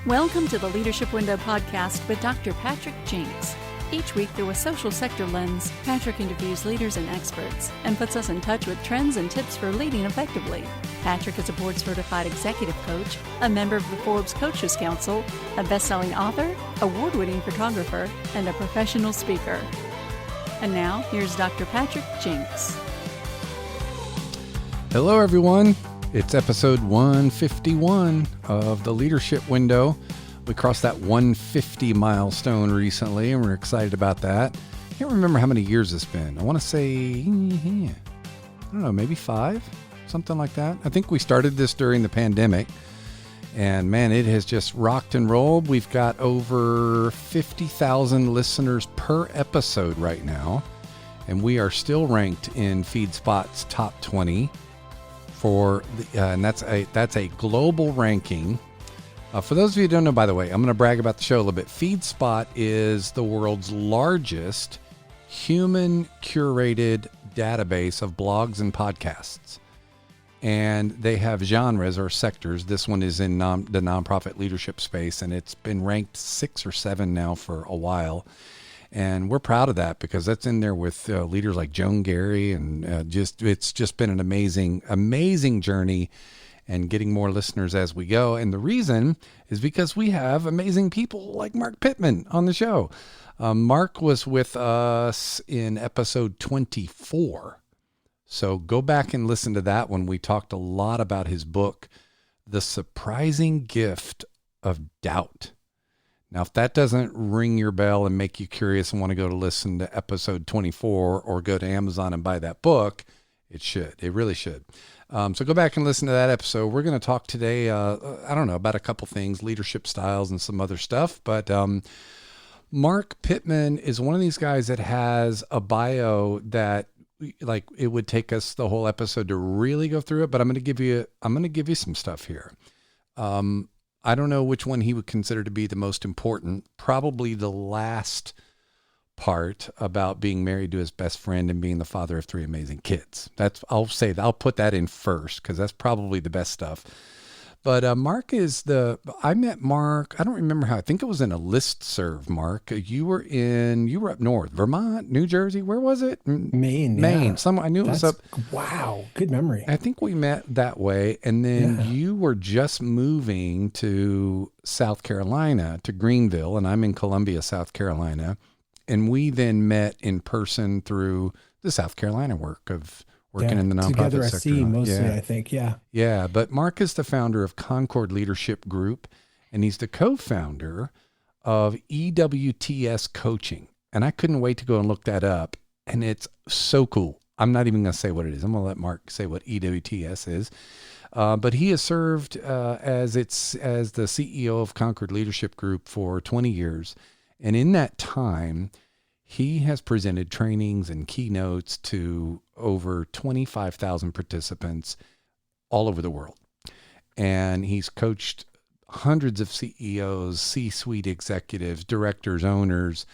Welcome to the Leadership Window podcast with Dr. Patrick Jinks. Each week, through a social sector lens, Patrick interviews leaders and experts and puts us in touch with trends and tips for leading effectively. Patrick is a board-certified executive coach, a member of the Forbes Coaches Council, a best-selling author, award-winning photographer, and a professional speaker. And now, here's Dr. Patrick Jinks. Hello, everyone. It's episode 151 of the Leadership Window. We crossed that 150 milestone recently, and we're excited about that. I can't remember how many years it's been. I want to say, I don't know, maybe 5, something like that. I think we started this during the pandemic, and man, it has just rocked and rolled. We've got over 50,000 listeners per episode right now, and we are still ranked in FeedSpot's top 20 for the, and that's a global ranking. For those of you who don't know, by the way, I'm going to brag about the show a little bit. FeedSpot is the world's largest human-curated database of blogs and podcasts. And they have genres or sectors. This one is in the nonprofit leadership space, and it's been ranked 6 or 7 now for a while. And we're proud of that because that's in there with leaders like Joan Gary, and it's just been an amazing journey and getting more listeners as we go. And the reason is because we have amazing people like Marc Pitman on the show. Marc was with us in episode 24. So go back and listen to that one. We talked a lot about his book, The Surprising Gift of Doubt. Now, if that doesn't ring your bell and make you curious and want to go to listen to episode 24 or go to Amazon and buy that book, it should. It really should. So go back and listen to that episode. We're going to talk today, about a couple things, leadership styles and some other stuff. But Marc Pitman is one of these guys that has a bio that, like, it would take us the whole episode to really go through it. But I'm going to give you some stuff here. I don't know which one he would consider to be the most important. Probably the last part about being married to his best friend and being the father of 3 amazing kids. I'll put that in first because that's probably the best stuff. But Marc I met Marc, I don't remember how, I think it was in a listserv, Marc. You were up north, Vermont, New Jersey, where was it? Maine. Yeah. I knew it That's, was up. Wow, good memory. I think we met that way. And then you were just moving to South Carolina, to Greenville, and I'm in Columbia, South Carolina. And we then met in person through the South Carolina work of working in the nonprofit together sector. SC mostly, I think. Yeah. But Marc is the founder of Concord Leadership Group, and he's the co-founder of EWTS Coaching. And I couldn't wait to go and look that up. And it's so cool. I'm not even going to say what it is. I'm going to let Marc say what EWTS is. But he has served as the CEO of Concord Leadership Group for 20 years. And in that time, he has presented trainings and keynotes to over 25,000 participants all over the world. And he's coached hundreds of CEOs, C-suite executives, directors, owners.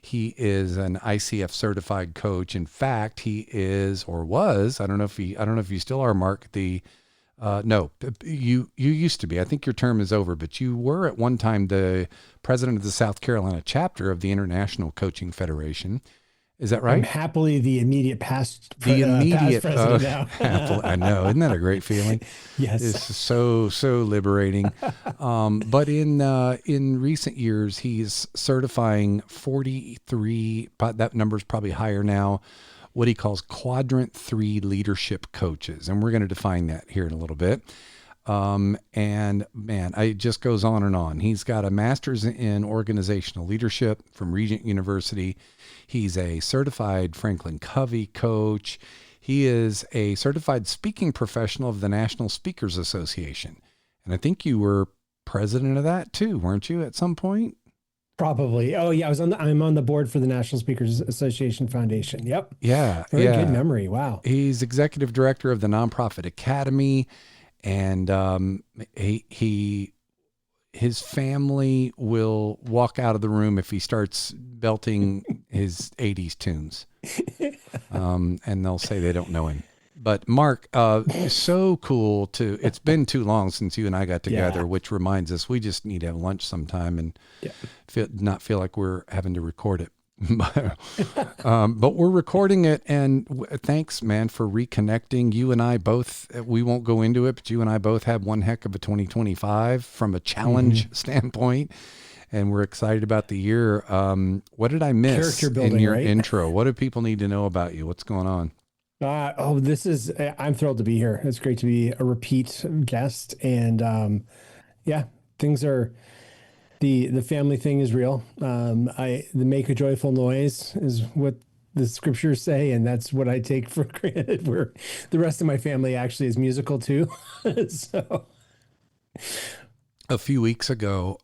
He is an ICF certified coach. In fact, he is, or was, I don't know if you still are, Marc, no, you used to be. I think your term is over, but you were at one time the president of the South Carolina chapter of the International Coaching Federation. Is that right? I'm happily the immediate past president now. I know. Isn't that a great feeling? Yes. It's so liberating. But in recent years, he's certifying 43, that number's probably higher now, what he calls Quadrant 3 leadership coaches. And we're going to define that here in a little bit. And man, it just goes on and on. He's got a master's in organizational leadership from Regent University. He's a certified Franklin Covey coach. He is a certified speaking professional of the National Speakers Association. And I think you were president of that too, weren't you, at some point? Probably. Oh yeah, I'm on the board for the National Speakers Association Foundation. Yep. Yeah. Very good memory. Wow. He's executive director of the Nonprofit Academy, and his family will walk out of the room if he starts belting his 80s tunes. And they'll say they don't know him. But Mark, so cool it's been too long since you and I got together, which reminds us we just need to have lunch sometime and not feel like we're having to record it. But we're recording it, and thanks, man, for reconnecting. You and I both, we won't go into it, but you and I both have one heck of a 2025 from a challenge standpoint, and we're excited about the year. What did I miss Character building, in your right? intro? What do people need to know about you? What's going on? I'm thrilled to be here. It's great to be a repeat guest. And things are, the family thing is real. The make a joyful noise is what the scriptures say. And that's what I take for granted, where the rest of my family actually is musical too. So a few weeks ago,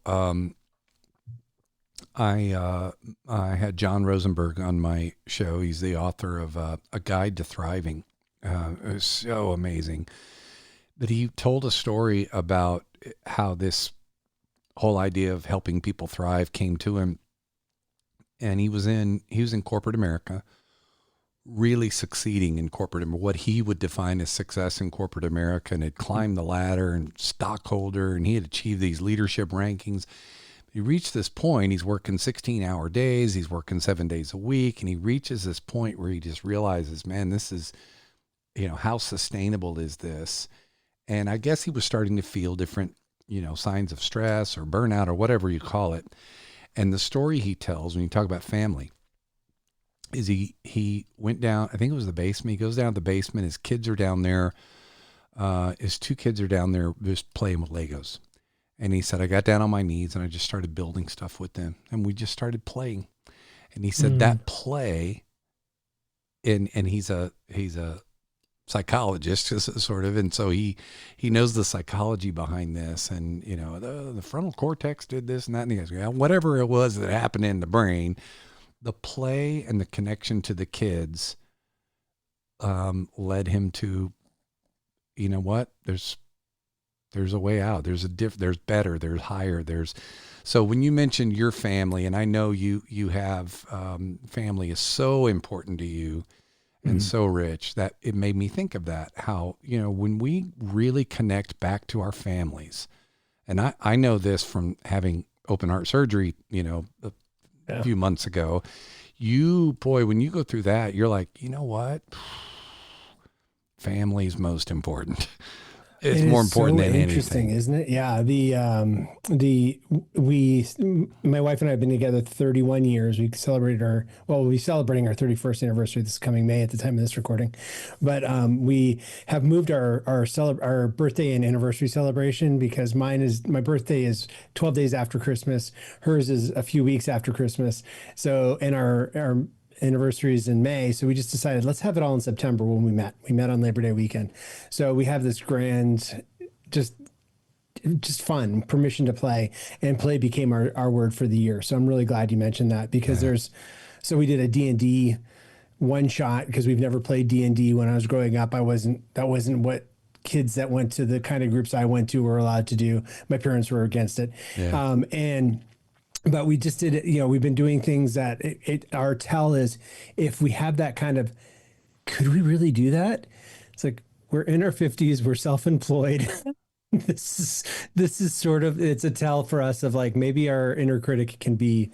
I had John Rosenberg on my show. He's the author of A Guide to Thriving. It was so amazing. But he told a story about how this whole idea of helping people thrive came to him. And he was in corporate America, really succeeding in corporate, what he would define as success in corporate America, and had climbed the ladder and stockholder, and he had achieved these leadership rankings. He reached this point, he's working 16-hour days, he's working 7 days a week, and he reaches this point where he just realizes, man, this is, how sustainable is this? And I guess he was starting to feel different, signs of stress or burnout or whatever you call it. And the story he tells when you talk about family is he went down, I think it was the basement, he goes down to the basement, his kids are down there, his two kids are down there just playing with Legos. And he said, I got down on my knees and I just started building stuff with them. And we just started playing. And he said that play, and he's a psychologist, sort of. And so he knows the psychology behind this. And, the frontal cortex did this and that. And he goes, whatever it was that happened in the brain, the play and the connection to the kids led him to, what? There's a way out. There's there's better, there's higher. So when you mentioned your family, and I know you have, family is so important to you and so rich, that it made me think of that, how, when we really connect back to our families, and I know this from having open heart surgery, a few months ago, when you go through that, you're like, you know what? Family's most important. It's more important than interesting, anything, isn't it? Yeah. My wife and I have been together 31 years. We'll be celebrating our 31st anniversary this coming May at the time of this recording. But we have moved our birthday and anniversary celebration, because my birthday is 12 days after Christmas. Hers is a few weeks after Christmas. So, and our anniversaries in May, so we just decided let's have it all in September when we met on Labor Day weekend. So we have this grand, just fun permission to play, and play became our word for the year. So I'm really glad you mentioned that, because so we did a D&D one shot, because we've never played D&D. When I was growing up, that wasn't what kids that went to the kind of groups I went to were allowed to do. My parents were against it. But we just did it. We've been doing things that our tell is, if we have that kind of, could we really do that? It's like, we're in our 50s, we're self-employed. This is sort of, it's a tell for us of like, maybe our inner critic can be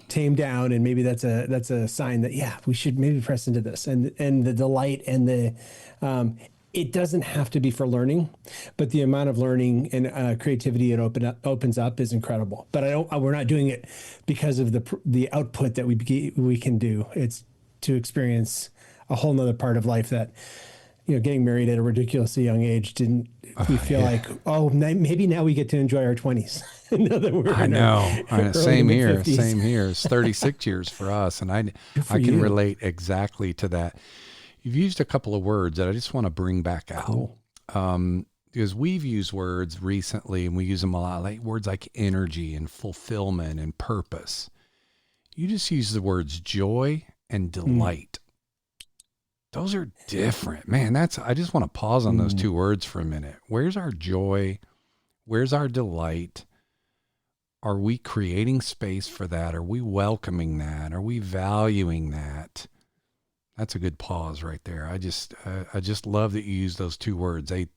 tamed down, and maybe that's a sign that, we should maybe press into this, and the delight and the, it doesn't have to be for learning, but the amount of learning and creativity it opens up is incredible. But we're not doing it because of the output that we can do. It's to experience a whole nother part of life that, getting married at a ridiculously young age we feel like, maybe now we get to enjoy our 20s. Now that we're Same here. It's 36 years for us. And I can relate exactly to that. You've used a couple of words that I just want to bring back out. Cool. Because we've used words recently, and we use them a lot, like words like energy and fulfillment and purpose. You just use the words joy and delight. Those are different, man. I just want to pause on those two words for a minute. Where's our joy? Where's our delight? Are we creating space for that? Are we welcoming that? Are we valuing that? That's a good pause right there. I just love that you use those two words. They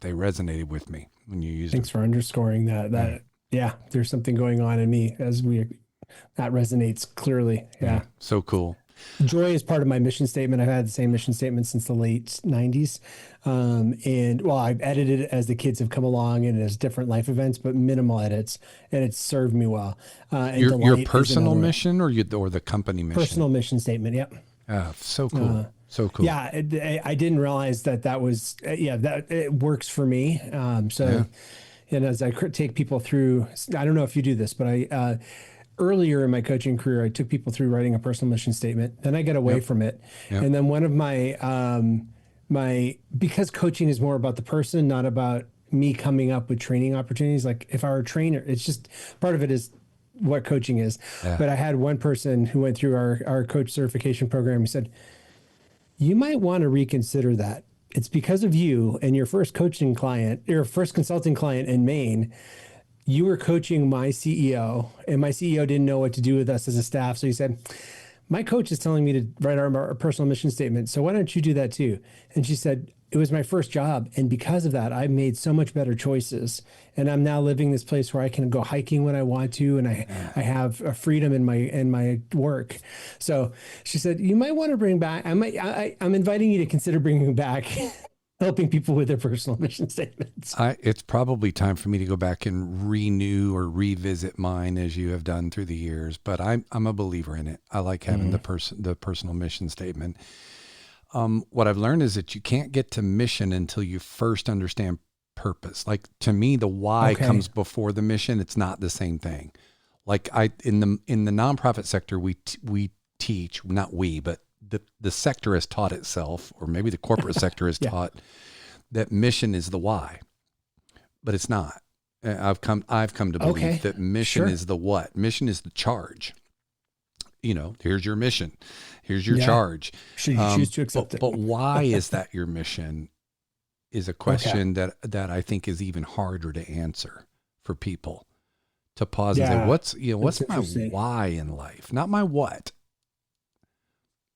resonated with me when you used Thanks them. for underscoring that. Yeah, there's something going on in me that resonates clearly. Yeah. So cool. Joy is part of my mission statement. I've had the same mission statement since the late 90s. And well, I've edited it as the kids have come along and as different life events, but minimal edits, and it's served me well. And Your personal mission or the company mission? Personal mission statement. Yep. So cool. So cool. Yeah. I didn't realize that was, that it works for me. And as I take people through, I don't know if you do this, but earlier in my coaching career, I took people through writing a personal mission statement. Then I got away from it. Yep. And then one of because coaching is more about the person, not about me coming up with training opportunities. Like if I were a trainer, it's just part of it is what coaching is. Yeah. But I had one person who went through our coach certification program. He said, you might want to reconsider that. It's because of you and your first coaching client, your first consulting client in Maine. You were coaching my CEO, and my CEO didn't know what to do with us as a staff. So he said, my coach is telling me to write our personal mission statement. So why don't you do that too? And she said, it was my first job. And because of that, I've made so much better choices. And I'm now living this place where I can go hiking when I want to. And I have a freedom in my work. So she said, you might want to bring back, I'm inviting you to consider bringing back helping people with their personal mission statements. It's probably time for me to go back and renew or revisit mine as you have done through the years, but I'm a believer in it. I like having the personal mission statement. What I've learned is that you can't get to mission until you first understand purpose. Like to me, the why comes before the mission. It's not the same thing. Like in the nonprofit sector, we teach, not we, but the sector has taught itself, or maybe the corporate sector has taught that mission is the why, but it's not. I've come to believe that mission is the what. Mission is the charge. Here's your mission. Here's your charge. Should you choose to accept it? But why is that your mission is a question that I think is even harder to answer for people to pause and say, what's my why in life? Not my what,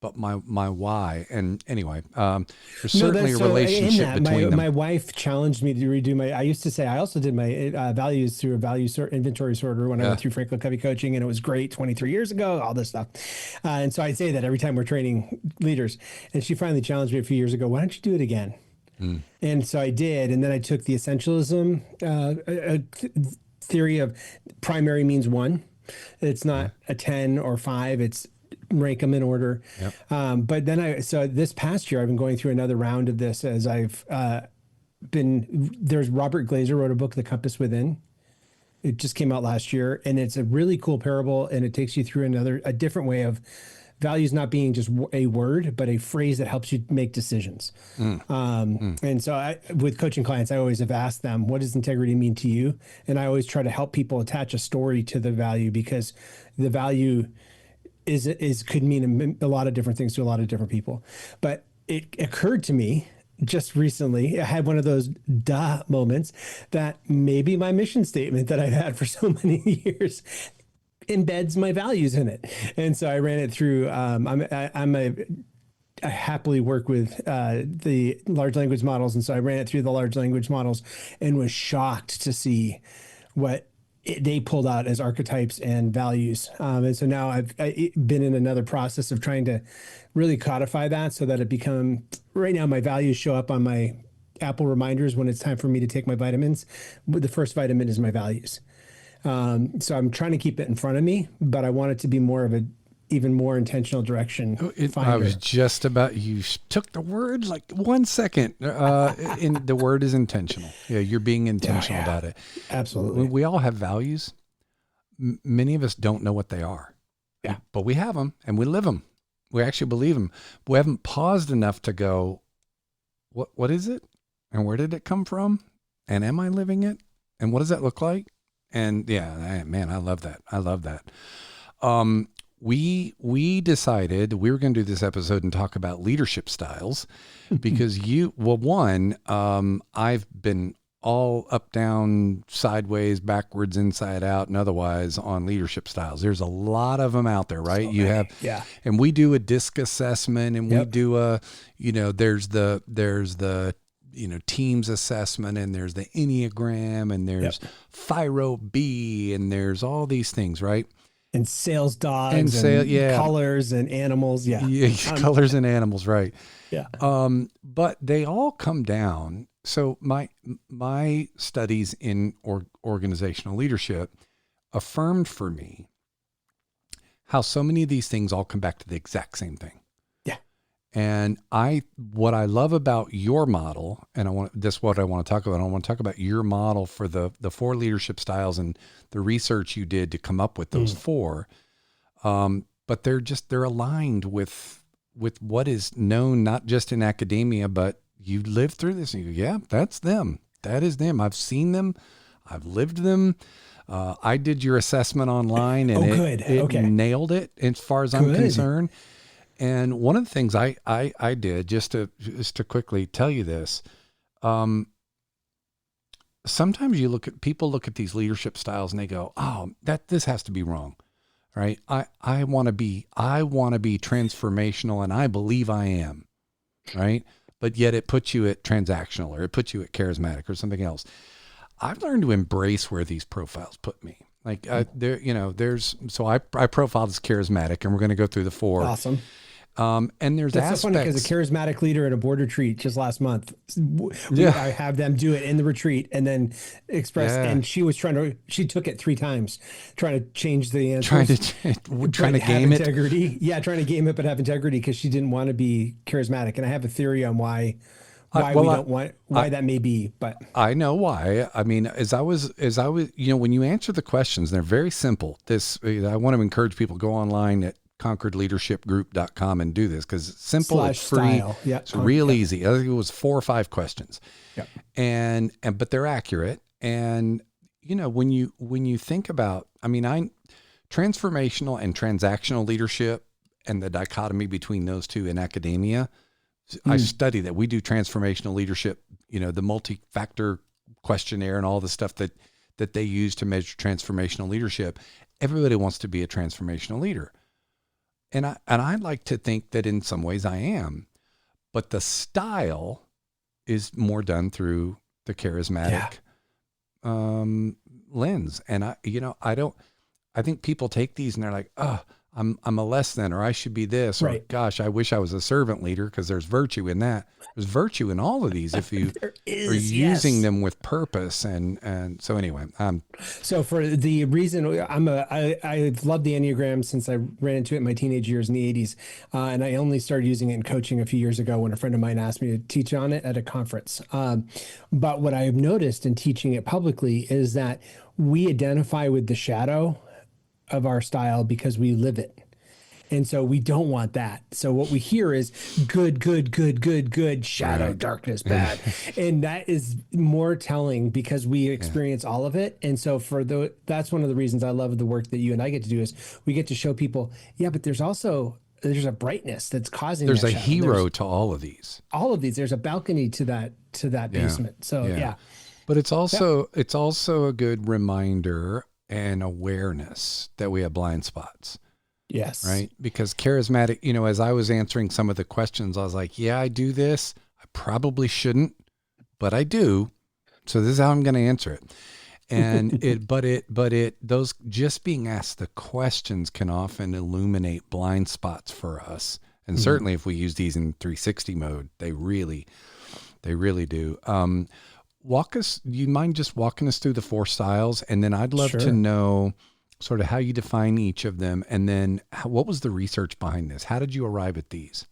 but my why. And anyway, there's certainly a relationship between them. My wife challenged me to redo I used to say, I also did my values through a inventory sorter when I went through Franklin Covey coaching, and it was great 23 years ago, all this stuff. And so I say that every time we're training leaders. And she finally challenged me a few years ago, why don't you do it again? And so I did. And then I took the essentialism theory of primary means one. It's not a 10 or 5. It's rank them in order. Yep. But then so this past year, I've been going through another round of this as I've there's Robert Glazer wrote a book, The Compass Within. It just came out last year, and it's a really cool parable, and it takes you through a different way of values not being just a word, but a phrase that helps you make decisions. And so with coaching clients, I always have asked them, what does integrity mean to you? And I always try to help people attach a story to the value, because the value could mean a lot of different things to a lot of different people. But it occurred to me just recently, I had one of those moments that maybe my mission statement that I've had for so many years embeds my values in it. And so I ran it through, I happily work with the large language models. And so I ran it through the large language models and was shocked to see what they pulled out as archetypes and values. And so now I've been in another process of trying to really codify that so that right now my values show up on my Apple reminders when it's time for me to take my vitamins. The first vitamin is my values. So I'm trying to keep it in front of me, but I want it to be more of even more intentional direction. I was just about, you took the word like 1 second. The word is intentional. Yeah, you're being intentional about it. Absolutely. We all have values. Many of us don't know what they are. Yeah. But we have them and we live them. We actually believe them. We haven't paused enough to go, what is it? And where did it come from? And am I living it? And what does that look like? And man, I love that. I love that. We decided we were going to do this episode and talk about leadership styles because I've been all up, down, sideways, backwards, inside out, and otherwise on leadership styles. There's a lot of them out there, right? So you many. have, Yeah. and we do a disc assessment, and we Yep. do a, there's the teams assessment, and there's the Enneagram, and there's Phiro B, and there's all these things, right? And sales dogs and colors and animals. Yeah. Colors and animals, right? Yeah. But they all come down. So my studies in organizational leadership affirmed for me how so many of these things all come back to the exact same thing. Yeah. And what I love about your model, and this is what I want to talk about. I want to talk about your model for the 4 leadership styles and the research you did to come up with those 4. But they're aligned with what is known, not just in academia, but you lived through this and you go, yeah, that's them. That is them. I've seen them. I've lived them. I did your assessment online, and it nailed it as far as I'm concerned. And one of the things I did, just to quickly tell you this, sometimes people look at these leadership styles and they go, oh, this has to be wrong, right? I want to be transformational, and I believe I am, right? But yet it puts you at transactional, or it puts you at charismatic, or something else. I've learned to embrace where these profiles put me. Like I profiled as charismatic, and we're going to go through the 4. Awesome. And there's That's so funny, because a charismatic leader at a board retreat just last month, I have them do it in the retreat and then express. Yeah. And she took it 3 times, trying to change the answers, trying to game integrity. It. Yeah, trying to game it, but have integrity, because she didn't want to be charismatic. And I have a theory on why that may be, but I know why. I mean, as I was, when you answer the questions, they're very simple. I want to encourage people to go online at ConcordLeadershipGroup.com and do this, because it's simple, it's free, it's real easy. I think it was 4 or 5 questions, but they're accurate. And when you think about, transformational and transactional leadership, and the dichotomy between those two in academia, I study that. We do transformational leadership, the multi-factor questionnaire and all the stuff that they use to measure transformational leadership. Everybody wants to be a transformational leader. And I like to think that in some ways I am, but the style is more done through the charismatic lens. And I think people take these and they're like, oh, I'm a less than, or I should be this, or gosh, I wish I was a servant leader, because there's virtue in that. There's virtue in all of these if you are using them with purpose. And so anyway, so for the reason I've loved the Enneagram since I ran into it in my teenage years in the 80s. And I only started using it in coaching a few years ago when a friend of mine asked me to teach on it at a conference. But what I've noticed in teaching it publicly is that we identify with the shadow of our style because we live it. And so we don't want that. So what we hear is good, shadow, darkness, bad. And that is more telling because we experience all of it. And so that's one of the reasons I love the work that you and I get to do, is we get to show people, but there's a brightness that's causing there's a hero to all of these. All of these. There's a balcony to that basement. So But it's also a good reminder and awareness that we have blind spots. Yes. Right. Because charismatic, as I was answering some of the questions, I was like, I do this. I probably shouldn't, but I do. So this is how I'm going to answer it. And those just being asked the questions can often illuminate blind spots for us. And certainly if we use these in 360 mode, they really do. You mind just walking us through the 4 styles? And then I'd love to know sort of how you define each of them. And then what was the research behind this? How did you arrive at these?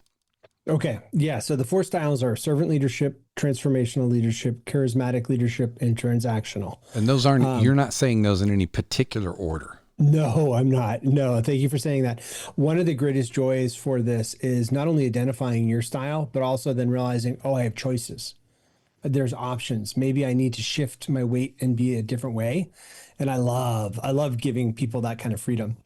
Okay. Yeah. So the 4 styles are servant leadership, transformational leadership, charismatic leadership, and transactional. And those aren't, you're not saying those in any particular order. No, I'm not. No, thank you for saying that. One of the greatest joys for this is not only identifying your style, but also then realizing, I have choices. There's options. Maybe I need to shift my weight and be a different way. And I love giving people that kind of freedom.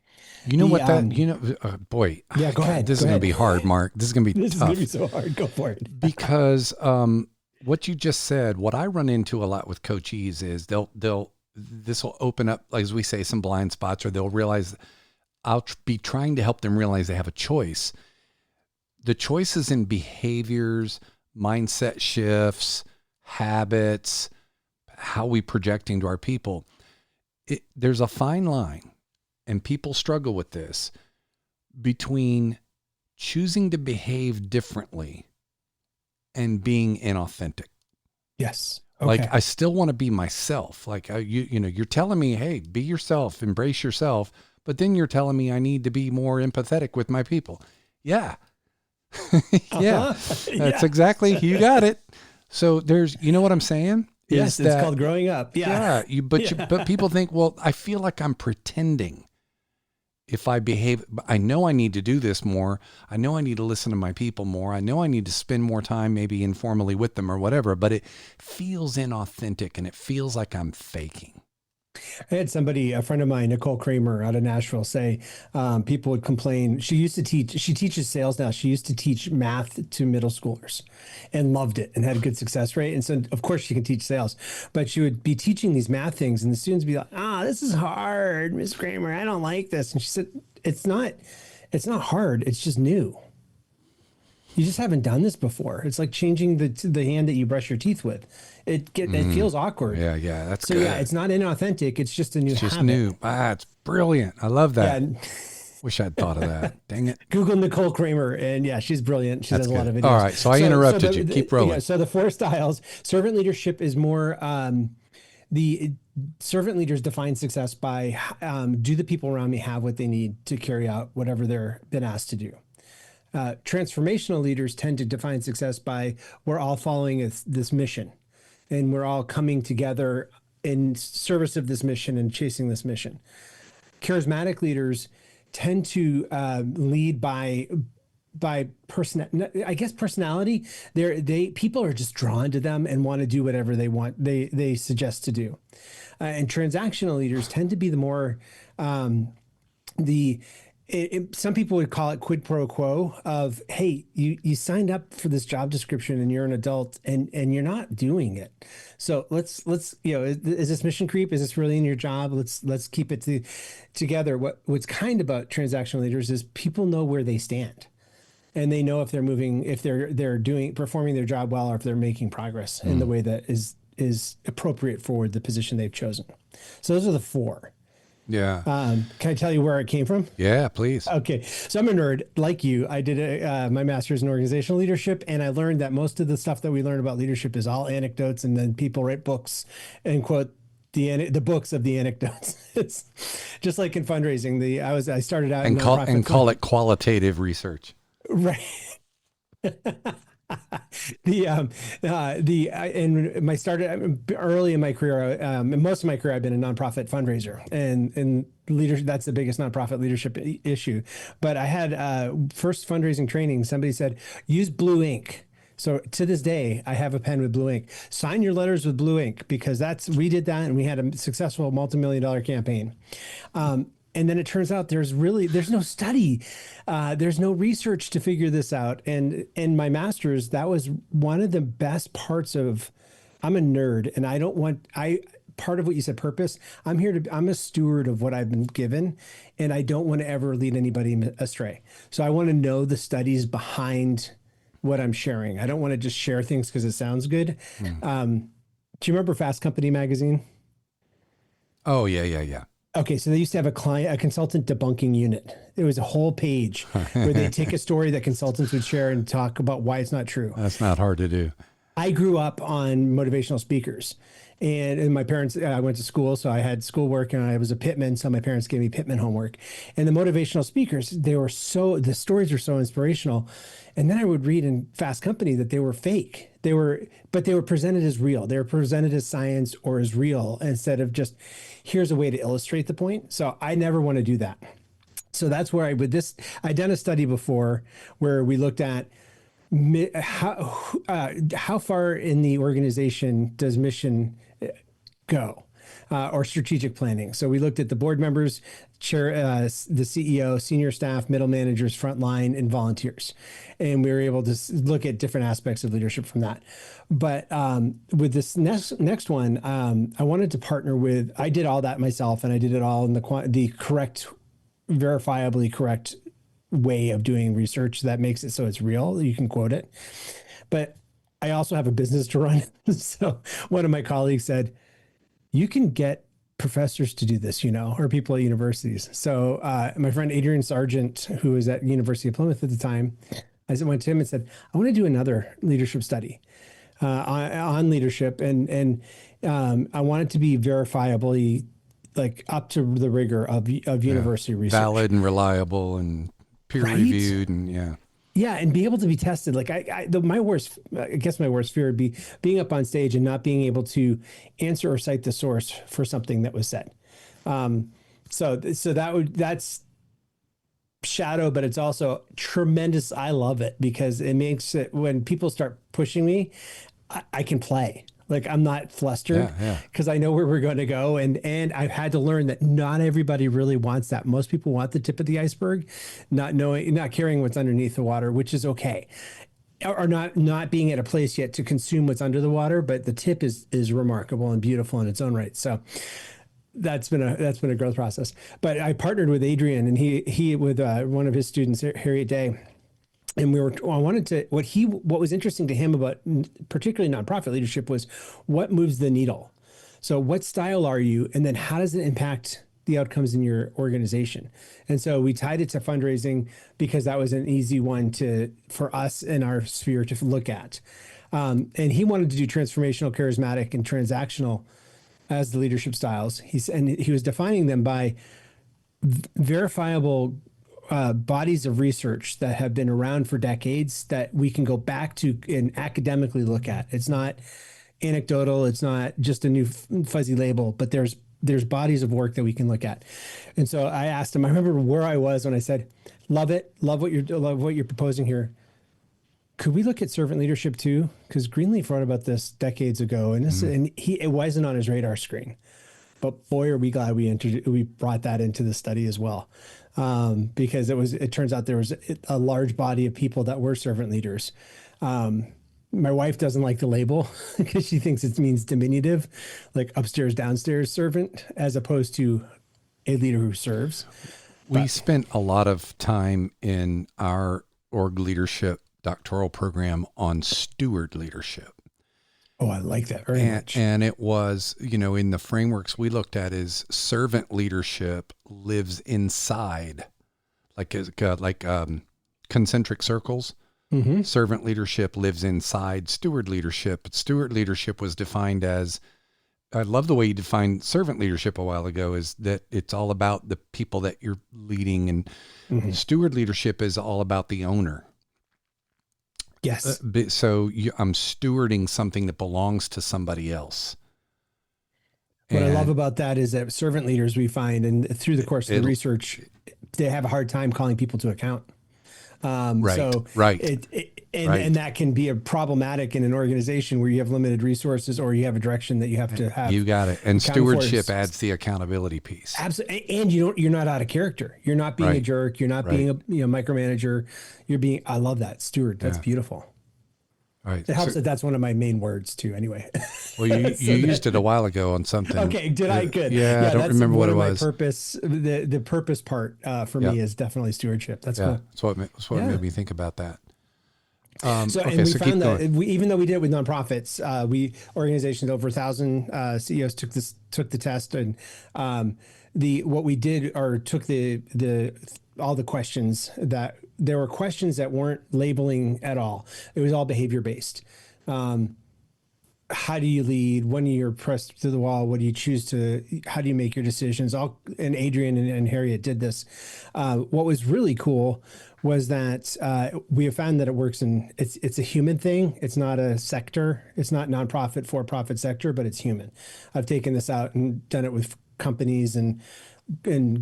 Boy. Yeah, go ahead. This is going to be hard, Mark. This is going to be tough. This is going to be so hard. Go for it. Because what you just said, what I run into a lot with coachees is this will open up, like as we say, some blind spots, or they'll realize I'll be trying to help them realize they have a choice. The choices in behaviors, mindset shifts, habits, how we projecting to our people. There's a fine line, and people struggle with this, between choosing to behave differently and being inauthentic. Yes. Okay. Like I still want to be myself. Like you're telling me, hey, be yourself, embrace yourself. But then you're telling me I need to be more empathetic with my people. Yeah. Yeah. That's exactly, you got it. So there's, you know what I'm saying? Yes. It's called growing up. Yeah. But people think, well, I feel like I'm pretending. If I behave, I know I need to do this more. I know I need to listen to my people more. I know I need to spend more time, maybe informally with them or whatever, but it feels inauthentic and it feels like I'm faking. I had somebody, a friend of mine, Nicole Kramer out of Nashville, say people would complain. She teaches sales now. She used to teach math to middle schoolers and loved it and had a good success rate. And so, of course, she can teach sales, but she would be teaching these math things and the students would be like, this is hard, Miss Kramer. I don't like this. And she said, it's not hard. It's just new. You just haven't done this before. It's like changing the hand that you brush your teeth with. It feels awkward. Yeah, that's so good. Yeah, it's not inauthentic. It's just a new habit. Just new. It's brilliant. I love that. Yeah. Wish I'd thought of that. Dang it. Google Nicole Kramer, and yeah, she's brilliant. She does a lot of videos. All right, so I interrupted you. Keep rolling. Yeah, so the 4 styles. Servant leadership is more the servant leaders define success by do the people around me have what they need to carry out whatever they're been asked to do. Transformational leaders tend to define success by we're all following this mission and we're all coming together in service of this mission and chasing this mission. Charismatic leaders tend to lead by personality. People are just drawn to them and want to do whatever they want. They suggest to do. And transactional leaders tend to be the more some people would call it quid pro quo of, hey, you signed up for this job description and you're an adult and you're not doing it. So let's is this mission creep? Is this really in your job? Let's keep it together. What's kind about transactional leaders is people know where they stand. And they know if they're moving, if they're performing their job well, or if they're making progress in the way that is appropriate for the position they've chosen. So those are the 4. Yeah. Can I tell you where it came from? Yeah, please. Okay. So I'm a nerd like you. I did my master's in organizational leadership, and I learned that most of the stuff that we learn about leadership is all anecdotes, and then people write books and quote the books of the anecdotes. It's just like in fundraising. I started out and call it qualitative research. Right. Early in my career, most of my career, I've been a nonprofit fundraiser, and leadership. That's the biggest nonprofit leadership issue. But I had first fundraising training. Somebody said, use blue ink. So to this day, I have a pen with blue ink. Sign your letters with blue ink, because we did that, and we had a successful multi-million-dollar campaign. And then it turns out there's no study, there's no research to figure this out. And in my master's, that was one of the best parts of. I'm a nerd, and part of what you said, purpose. I'm a steward of what I've been given, and I don't want to ever lead anybody astray. So I want to know the studies behind what I'm sharing. I don't want to just share things because it sounds good. Do you remember Fast Company magazine? Oh yeah. Okay, so they used to have a consultant debunking unit. It was a whole page where they take a story that consultants would share and talk about why it's not true. That's not hard to do. I grew up on motivational speakers, and my parents, I went to school, so I had schoolwork, and I was a Pitman, so my parents gave me Pitman homework. And the motivational speakers, the stories were so inspirational. And then I would read in Fast Company that they were fake. But they were presented as real. They were presented as science or as real, instead of just, here's a way to illustrate the point. So I never want to do that. So that's where I'd done a study before where we looked at how far in the organization does mission go, or strategic planning. So we looked at the board members, chair, the CEO, senior staff, middle managers, frontline, and volunteers. And we were able to look at different aspects of leadership from that. But with this next one, I wanted to partner with, I did all that myself, and I did it all in the correct, verifiably correct way of doing research that makes it so it's real. You can quote it. But I also have a business to run. So one of my colleagues said, you can get professors to do this, or people at universities. So my friend Adrian Sargent, who was at University of Plymouth at the time, I went to him and said, I want to do another leadership study on leadership. And I want it to be verifiably like up to the rigor of university research. Valid and reliable and peer reviewed. And yeah, and be able to be tested. Like my worst fear would be being up on stage and not being able to answer or cite the source for something that was said. So that's shadow, but it's also tremendous. I love it because it makes it, when people start pushing me, I can play. Like I'm not flustered because I know where we're going to go. And I've had to learn that not everybody really wants that. Most people want the tip of the iceberg, not caring what's underneath the water, which is okay. Or not being at a place yet to consume what's under the water, but the tip is remarkable and beautiful in its own right. So that's been a growth process. But I partnered with Adrian, and he with one of his students, Harriet Day. And what was interesting to him about particularly nonprofit leadership was what moves the needle. So what style are you? And then how does it impact the outcomes in your organization? And so we tied it to fundraising because that was an easy one for us in our sphere to look at. And he wanted to do transformational, charismatic, and transactional as the leadership styles. He was defining them by verifiable bodies of research that have been around for decades that we can go back to and academically look at. It's not anecdotal. It's not just a new fuzzy label, but there's bodies of work that we can look at. And so I asked him, I remember where I was when I said, love it. Love what you're proposing here. Could we look at servant leadership too? Because Greenleaf wrote about this decades ago, and it wasn't on his radar screen. But boy, are we glad we brought that into the study as well. Because it turns out there was a large body of people that were servant leaders. My wife doesn't like the label because she thinks it means diminutive, like upstairs, downstairs servant, as opposed to a leader who serves. We spent a lot of time in our org leadership doctoral program on steward leadership. Oh, I like that very much. And it was, in the frameworks we looked at, is servant leadership lives inside, like concentric circles. Mm-hmm. Servant leadership lives inside steward leadership. But steward leadership was defined as, I love the way you defined servant leadership a while ago, is that it's all about the people that you're leading. And steward leadership is all about the owner. Yes. So I'm stewarding something that belongs to somebody else. What I love about that is that servant leaders, we find, and through the course of the research, they have a hard time calling people to account. And that can be problematic in an organization where you have limited resources or you have a direction that you have to have. You got it. And stewardship adds the accountability piece. Absolutely. And you're not out of character. You're not being a jerk. You're not being a micromanager. I love that. Steward. That's beautiful. Right. It helps that that's one of my main words too, anyway. Well, you used it a while ago on something. Okay, did I? Good. Yeah, I don't remember what it was. My purpose, the purpose part for me is definitely stewardship. That's cool. That's what made me think about that. We found that even though we did it with nonprofits, organizations over 1,000 CEOs took the test, and what we did took all the questions that. There were questions that weren't labeling at all. It was all behavior based. How do you lead? When you're pressed to the wall, what do you choose to? How do you make your decisions? And Adrian and Harriet did this. What was really cool was that we have found that it works it's a human thing. It's not a sector. It's not nonprofit, for-profit sector, but it's human. I've taken this out and done it with companies and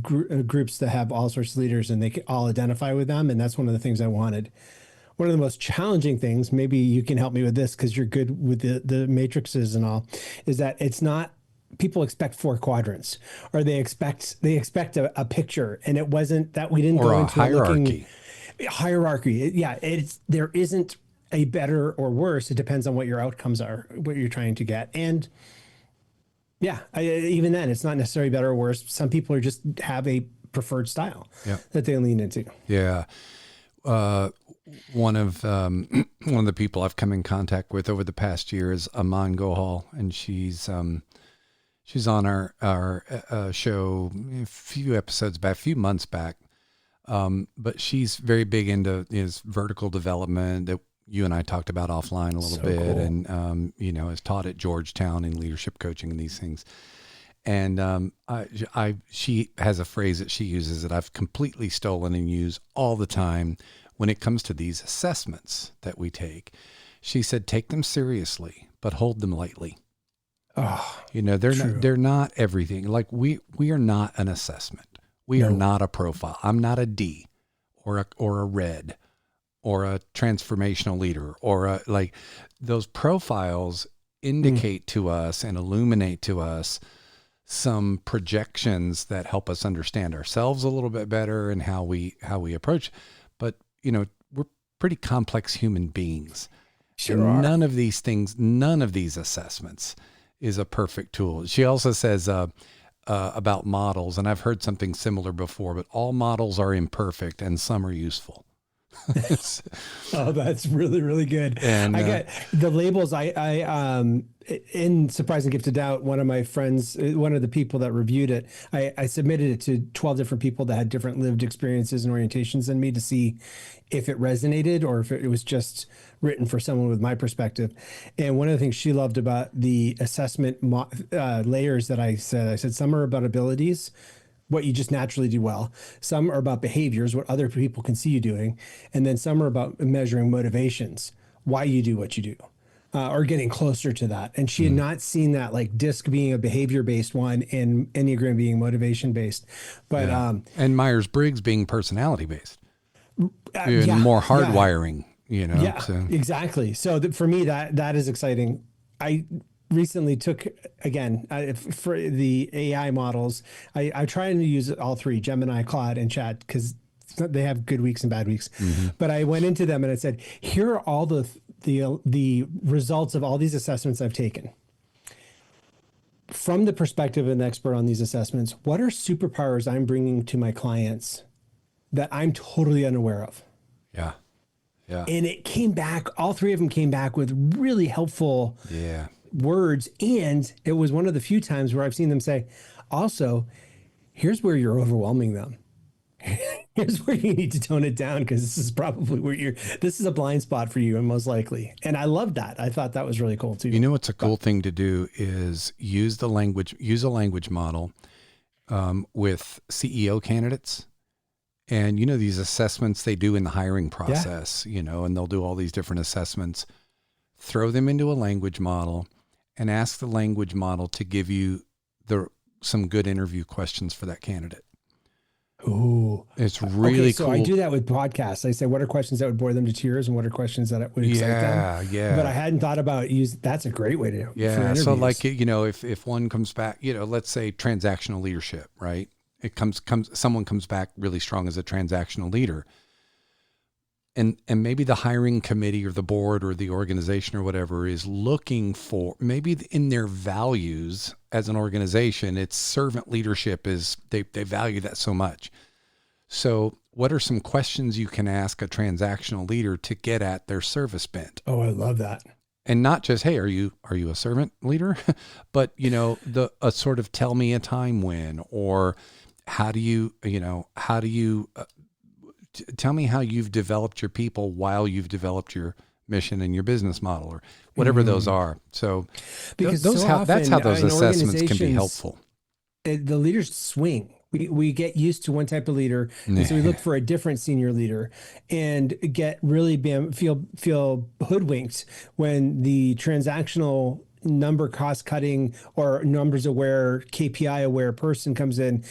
groups that have all sorts of leaders, and they can all identify with them. And that's one of the things I wanted. One of the most challenging things, maybe you can help me with this because you're good with the matrices and all, is that it's not people expect 4 quadrants, or they expect a picture, and it wasn't that. We didn't Or go a into it looking hierarchy. Yeah, there isn't a better or worse. It depends on what your outcomes are, what you're trying to get. And yeah, even then, it's not necessarily better or worse. Some people are just have a preferred style that they lean into. Yeah. One of the people I've come in contact with over the past year is Aman Gohal, and she's on our show a few months back. But she's very big into vertical development that you and I talked about offline a little bit, cool. And has taught at Georgetown in leadership coaching and these things. And she has a phrase that she uses that I've completely stolen and use all the time when it comes to these assessments that we take. She said, take them seriously, but hold them lightly. Oh, they're not everything. Like we are not an assessment. We are not a profile. I'm not a D or a red or a transformational leader or those profiles indicate to us and illuminate to us some projections that help us understand ourselves a little bit better and how we approach. But, we're pretty complex human beings. Sure and are. none of these assessments is a perfect tool. She also says about models, and I've heard something similar before, but all models are imperfect and some are useful. Oh, that's really, really good. And I got the labels. I in Surprising Gift of Doubt, one of my friends, one of the people that reviewed it, I submitted it to 12 different people that had different lived experiences and orientations than me to see if it resonated or if it was just written for someone with my perspective. And one of the things she loved about the assessment layers that I said some are about abilities, what you just naturally do well. Some are about behaviors, what other people can see you doing. And then some are about measuring motivations, why you do what you do, or getting closer to that. And she had not seen that, like DISC being a behavior-based one and Enneagram being motivation-based. But and Myers-Briggs being personality-based. More hardwiring, So. Exactly. So for me, that is exciting. I recently took, again, for the AI models, I try to use all three, Gemini, Claude, and Chat, because they have good weeks and bad weeks. Mm-hmm. But I went into them and I said, here are all the results of all these assessments I've taken. From the perspective of an expert on these assessments, what are superpowers I'm bringing to my clients that I'm totally unaware of? Yeah. Yeah. And it came back, all three of them came back with really helpful words. And it was one of the few times where I've seen them say, also, here's where you're overwhelming them. Here's where you need to tone it down, because this is probably where this is a blind spot for you, and most likely. And I loved that. I thought that was really cool too. What's a cool thing to do is use a language model with CEO candidates. And, these assessments they do in the hiring process, and they'll do all these different assessments, throw them into a language model and ask the language model to give you some good interview questions for that candidate. Ooh, it's really so cool. I do that with podcasts. I say, what are questions that would bore them to tears and what are questions that would excite them? Yeah. But I hadn't thought about that's a great way to, for interviews. So if one comes back, let's say transactional leadership, right? Someone comes back really strong as a transactional leader. And maybe the hiring committee or the board or the organization or whatever is looking for, maybe in their values as an organization, it's servant leadership they value that so much. So what are some questions you can ask a transactional leader to get at their service bent? Oh, I love that. And not just, hey, are you a servant leader? But, a sort of tell me a time when, or how do you tell me how you've developed your people while you've developed your mission and your business model, or whatever those are. So because that's how those assessments can be helpful. The leaders swing. We get used to one type of leader, and so we look for a different senior leader, and get really feel hoodwinked when the transactional number cost cutting or numbers aware, KPI aware person comes in,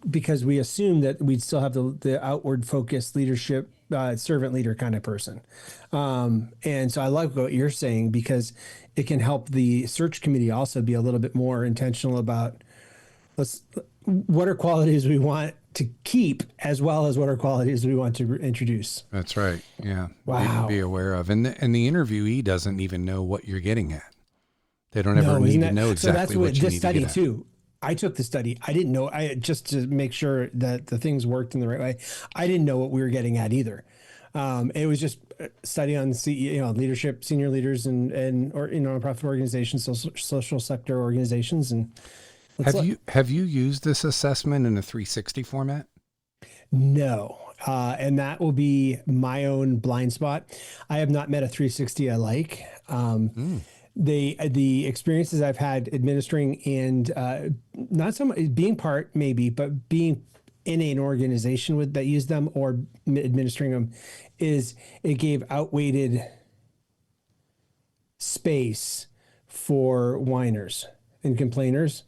because we assume that we'd still have the outward focused leadership, servant leader kind of person. And so I like what you're saying, because it can help the search committee also be a little bit more intentional about what are qualities we want to keep as well as what are qualities we want to introduce. That's right. Yeah. Wow. Be aware of. And the interviewee doesn't even know what you're getting at. They don't ever need to know exactly so that's what you this need study to get at. too. I took the study. I didn't know. I just to make sure that the things worked in the right way. I didn't know what we were getting at either. It was just a study on leadership, senior leaders, and or nonprofit organizations, social sector organizations, and have you used this assessment in a 360 format? No. And that will be my own blind spot. I have not met a 360 I like. The experiences I've had administering and not so much being part maybe, but being in an organization that used them or administering them is it gave outweighted space for whiners and complainers.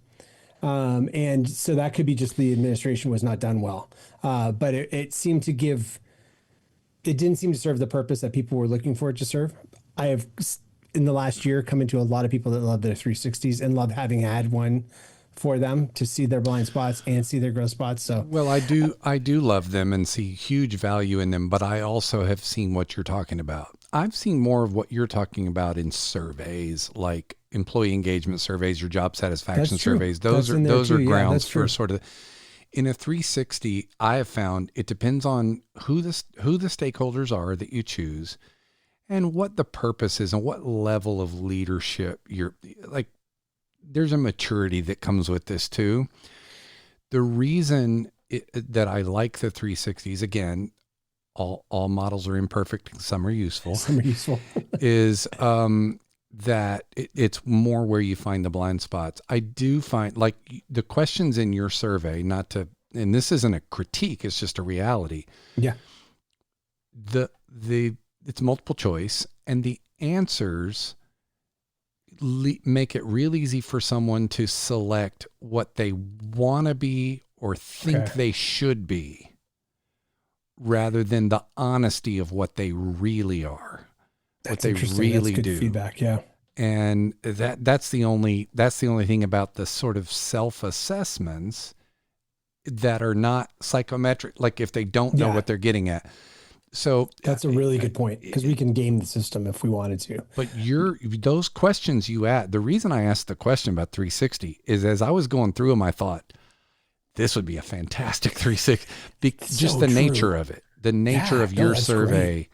And so that could be just the administration was not done well. But it seemed to it didn't seem to serve the purpose that people were looking for it to serve. I have, in the last year, come into a lot of people that love their 360s and love having had one for them to see their blind spots and see their growth spots. So, well, I do love them and see huge value in them, but I also have seen what you're talking about. I've seen more of what you're talking about in surveys, like employee engagement surveys or job satisfaction surveys. Those are grounds for sort of. In a 360, I have found it depends on who the stakeholders are that you choose, and what the purpose is, and what level of leadership you're like. There's a maturity that comes with this too. The reason that I like the 360s, again, all models are imperfect and some are useful. Is that it's more where you find the blind spots. I do find like the questions in your survey, and this isn't a critique, it's just a reality. Yeah. It's multiple choice, and the answers make it real easy for someone to select what they want to be or think they should be, rather than the honesty of what they really are. That's what they really good do. Feedback, yeah. And that's the only thing about the sort of self-assessments that are not psychometric, like if they don't know what they're getting at. So that's a really good point, because we can game the system if we wanted to. But those questions you add, the reason I asked the question about 360 is as I was going through them, I thought this would be a fantastic 360, just the nature of it, the nature of your survey. Great.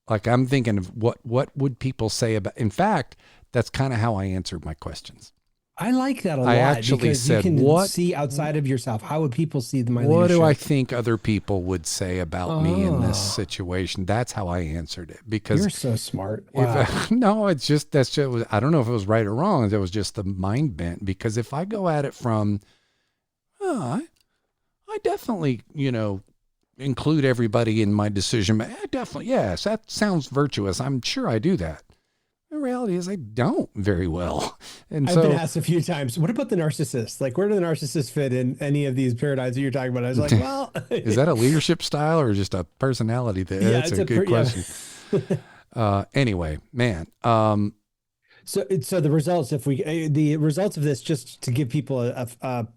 Like I'm thinking of what would people say about, in fact, that's kind of how I answered my questions. I like that a lot. I actually said, you can see outside of yourself. How would people see my leadership? What do I think other people would say about me in this situation? That's how I answered it. Because you're so smart. Wow. No, I don't know if it was right or wrong. It was just the mind bent. Because if I go at it from, I definitely, include everybody in my decision. Definitely, yes, that sounds virtuous. I'm sure I do that. The reality is I don't very well. And I've been asked a few times, what about the narcissist? Like, where do the narcissists fit in any of these paradigms that you're talking about? I was like, well. Is that a leadership style or just a personality thing? Yeah, that's a good question. Anyway, man. So the results, the results of this, just to give people a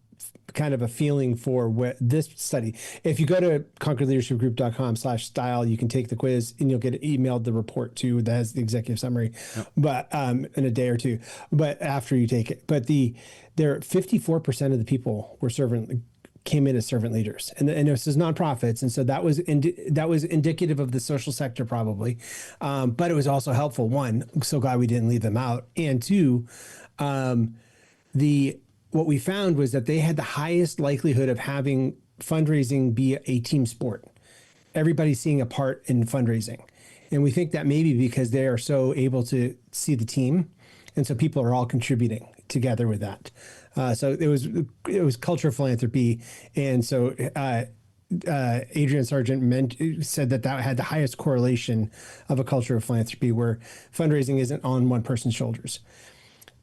kind of a feeling for what this study, if you go to concordleadershipgroup.com/style, you can take the quiz and you'll get emailed the report too that has the executive summary, but in a day or two, but after you take it. But there 54% of the people came in as servant leaders, and this is nonprofits, and so that was indicative of the social sector probably, but it was also helpful. One, I'm so glad we didn't leave them out, and two, what we found was that they had the highest likelihood of having fundraising be a team sport. Everybody's seeing a part in fundraising. And we think that maybe because they are so able to see the team. And so people are all contributing together with that. So it was culture of philanthropy. And so Adrian Sargent said that had the highest correlation of a culture of philanthropy, where fundraising isn't on one person's shoulders.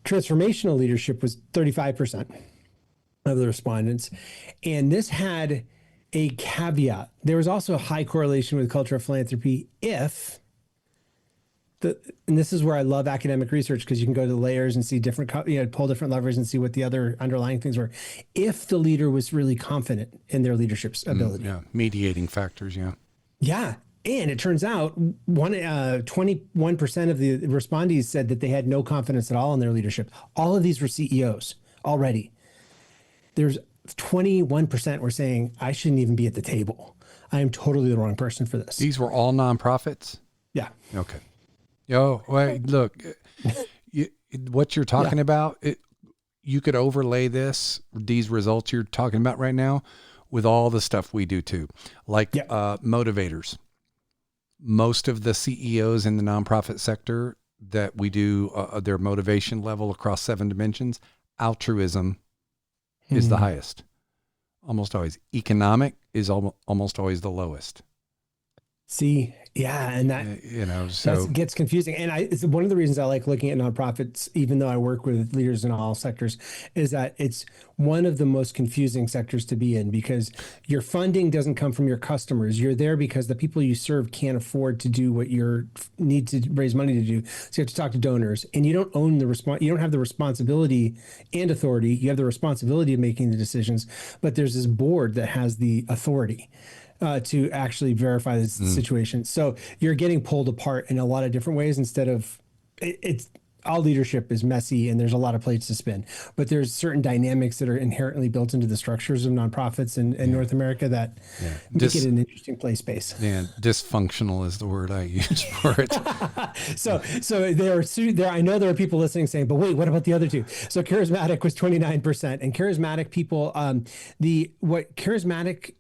Transformational leadership was 35% of the respondents. And this had a caveat. There was also a high correlation with culture of philanthropy if and this is where I love academic research, because you can go to layers and see different, pull different levers and see what the other underlying things were. If the leader was really confident in their leadership ability. Yeah. Mediating factors. Yeah. Yeah. And it turns out 21% of the respondees said that they had no confidence at all in their leadership. All of these were CEOs already. There's 21% were saying, I shouldn't even be at the table. I am totally the wrong person for this. These were all nonprofits? Yeah. Okay. Yo, wait, look, what you're talking about, you could overlay these results you're talking about right now with all the stuff we do too. Like motivators. Most of the CEOs in the nonprofit sector that we do their motivation level across 7 dimensions, altruism is the highest. Almost always. Economic is almost always the lowest. See, yeah, and that that gets confusing. And it's one of the reasons I like looking at nonprofits, even though I work with leaders in all sectors, is that it's one of the most confusing sectors to be in, because your funding doesn't come from your customers. You're there because the people you serve can't afford to do what you need to raise money to do. So you have to talk to donors, and you don't own you don't have the responsibility and authority. You have the responsibility of making the decisions, but there's this board that has the authority to actually verify this situation. So you're getting pulled apart in a lot of different ways, instead of it's all leadership is messy and there's a lot of plates to spin, but there's certain dynamics that are inherently built into the structures of nonprofits in North America that make it an interesting play space. Yeah. Dysfunctional is the word I use for it. So there, I know there are people listening saying, but wait, what about the other two? So charismatic was 29%, and charismatic people,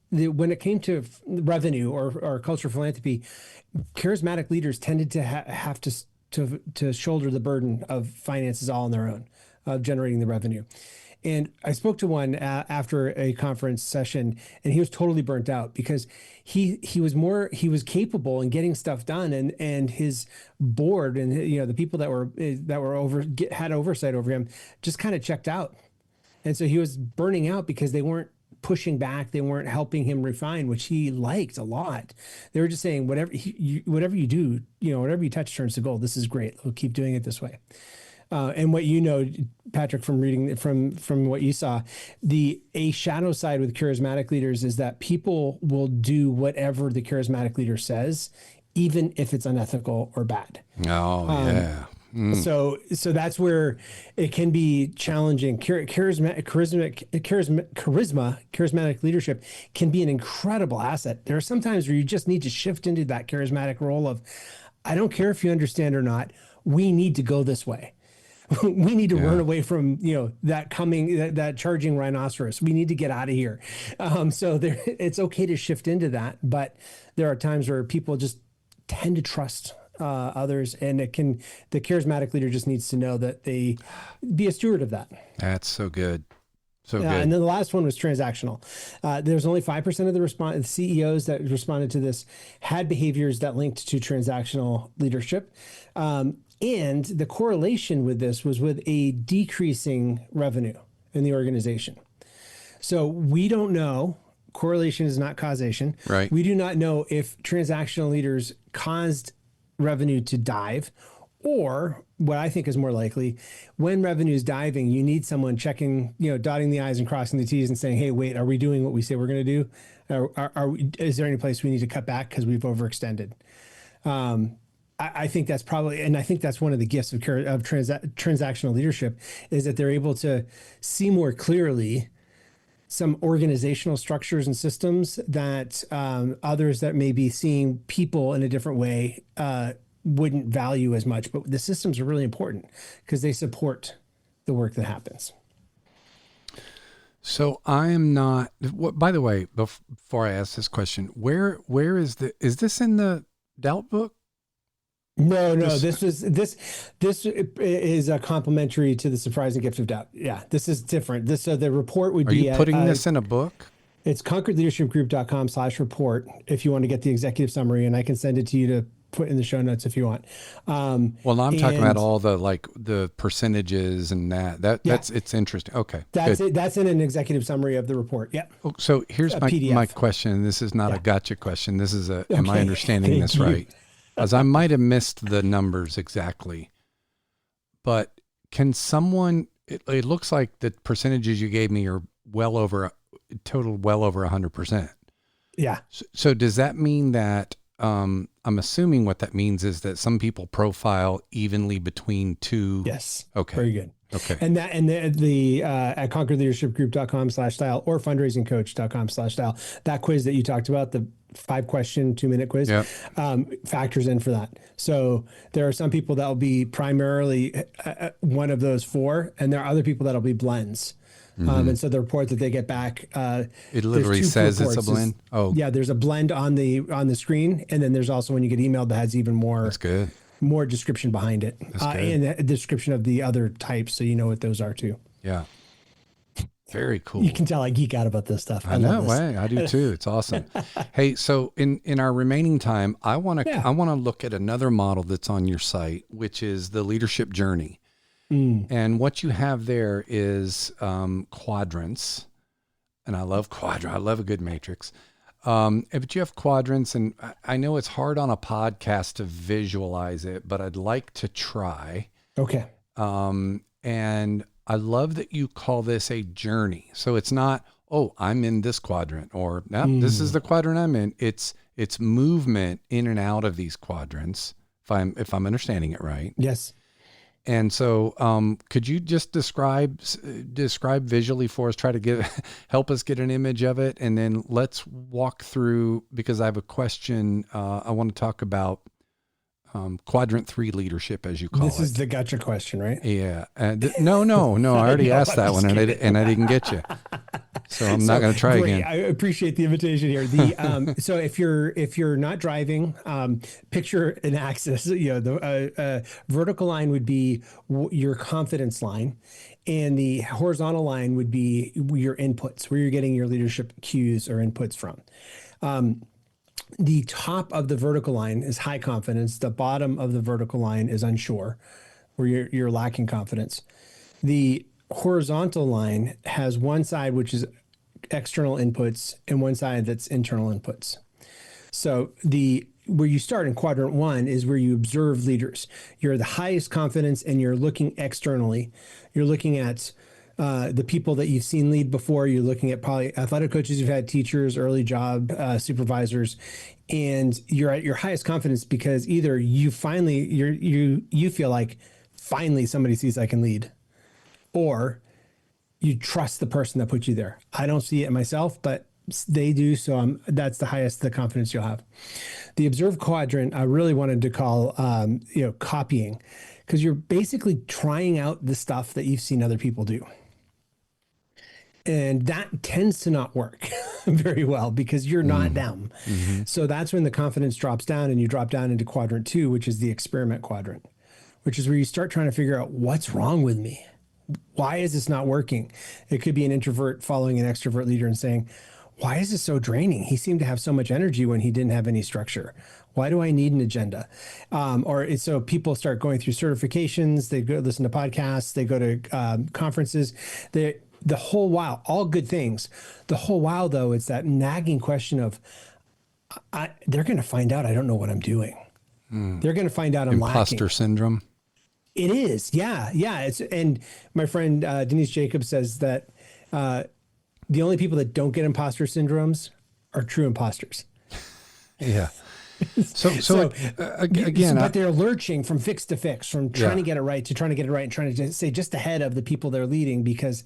when it came to revenue or cultural philanthropy, charismatic leaders tended to have to shoulder the burden of finances all on their own, of generating the revenue. And I spoke to one after a conference session, and he was totally burnt out because he was capable in getting stuff done, and his board and the people that were had oversight over him just kind of checked out, and so he was burning out because they weren't pushing back, they weren't helping him refine, which he liked a lot. They were just saying, whatever you do, whatever you touch turns to gold. This is great. We'll keep doing it this way. And what Patrick, from reading from what you saw, a shadow side with charismatic leaders is that people will do whatever the charismatic leader says, even if it's unethical or bad. Oh, yeah. So that's where it can be challenging. Charismatic leadership can be an incredible asset. There are some times where you just need to shift into that charismatic role of, I don't care if you understand or not, we need to go this way. We need to run away from, that charging rhinoceros. We need to get out of here. So it's okay to shift into that, but there are times where people just tend to trust others, and the charismatic leader just needs to know that they be a steward of that. That's so good. So good. And then the last one was transactional. There's only 5% of the CEOs that responded to this had behaviors that linked to transactional leadership. And the correlation with this was with a decreasing revenue in the organization. So we don't know. Correlation is not causation. Right. We do not know if transactional leaders caused revenue to dive, or what I think is more likely, when revenue is diving, you need someone checking, dotting the I's and crossing the T's and saying, hey, wait, are we doing what we say we're going to do? Is there any place we need to cut back because we've overextended? I think that's probably, and I think that's one of the gifts of transactional leadership, is that they're able to see more clearly some organizational structures and systems that others that may be seeing people in a different way wouldn't value as much. But the systems are really important because they support the work that happens. So I am not, by the way, before I ask this question, where is this in the Doubt book? No, this is a complementary to the Surprising Gift of Doubt. Yeah, this is different. The report would be. Are you putting this in a book? It's concordleadershipgroup.com/report if you want to get the executive summary, and I can send it to you to put in the show notes if you want. Well, I'm talking about all the percentages and that's it's interesting. Okay. That's good. That's in an executive summary of the report. Yeah. So here's my question. This is not a gotcha question. This is am I understanding this right? as I might have missed the numbers exactly, but can someone, it looks like the percentages you gave me are well over 100%. Yeah. So does that mean that, I'm assuming what that means is that some people profile evenly between two. Yes. Okay. Very good. Okay. And the at concordleadershipgroup.com/style or fundraisingcoach.com/style, that quiz that you talked about, the 5-question 2-minute quiz, Yep. factors in for that. So there are some people that will be primarily one of those 4, and there are other people that'll be blends. And so the report that they get back, It literally says it's a blend. Yeah, there's a blend on the screen, and then there's also when you get emailed that has even more. That's good. More description behind it, and a description of the other types, so you know what those are too. Yeah. Very cool. You can tell I geek out about this stuff. I know, way I do too. It's awesome. Hey, so in our remaining time, I want to look at another model that's on your site, which is the leadership journey. And what you have there is quadrants, and I love quadrant. I love a good matrix. But you have quadrants, and I know it's hard on a podcast to visualize it, but I'd like to try. Okay. And I love that you call this a journey. So it's not, oh, I'm in this quadrant, or no, this is the quadrant I'm in. It's movement in and out of these quadrants, if I'm understanding it right. Yes. And so, could you just describe visually for us, try to help us get an image of it. And then let's walk through, because I have a question. I want to talk about, quadrant 3 leadership, as you call it. This is the gotcha question, right? Yeah. No. I already asked that one, and I didn't get you. So I'm not going to try again. I appreciate the invitation here. The so if you're not driving, picture an axis. The vertical line would be your confidence line, and the horizontal line would be your inputs, where you're getting your leadership cues or inputs from. The top of the vertical line is high confidence. The bottom of the vertical line is unsure, where you're lacking confidence. The horizontal line has one side which is external inputs and one side that's internal inputs. So where you start in quadrant 1 is where you observe leaders. You're the highest confidence and you're looking externally. You're looking at the people that you've seen lead before. You're looking at probably athletic coaches you've had, teachers, early job supervisors, and you're at your highest confidence because either you feel like finally somebody sees I can lead, or you trust the person that put you there. I don't see it myself, but they do. So that's the highest the confidence you'll have. The observe quadrant, I really wanted to call, copying, because you're basically trying out the stuff that you've seen other people do. And that tends to not work very well because you're not them. Mm-hmm. So that's when the confidence drops down and you drop down into quadrant 2, which is the experiment quadrant, which is where you start trying to figure out what's wrong with me. Why is this not working? It could be an introvert following an extrovert leader and saying, why is this so draining? He seemed to have so much energy when he didn't have any structure. Why do I need an agenda? So people start going through certifications, they go listen to podcasts, they go to conferences. The whole while, all good things. The whole while, though, it's that nagging question of, they're going to find out I don't know what I'm doing. They're going to find out I'm lacking. Imposter syndrome. It is. Yeah. And my friend Denise Jacobs says that the only people that don't get imposter syndromes are true imposters. Yeah. So again, but they're lurching from fix to fix, from trying to get it right to trying to get it right, and trying to stay just ahead of the people they're leading because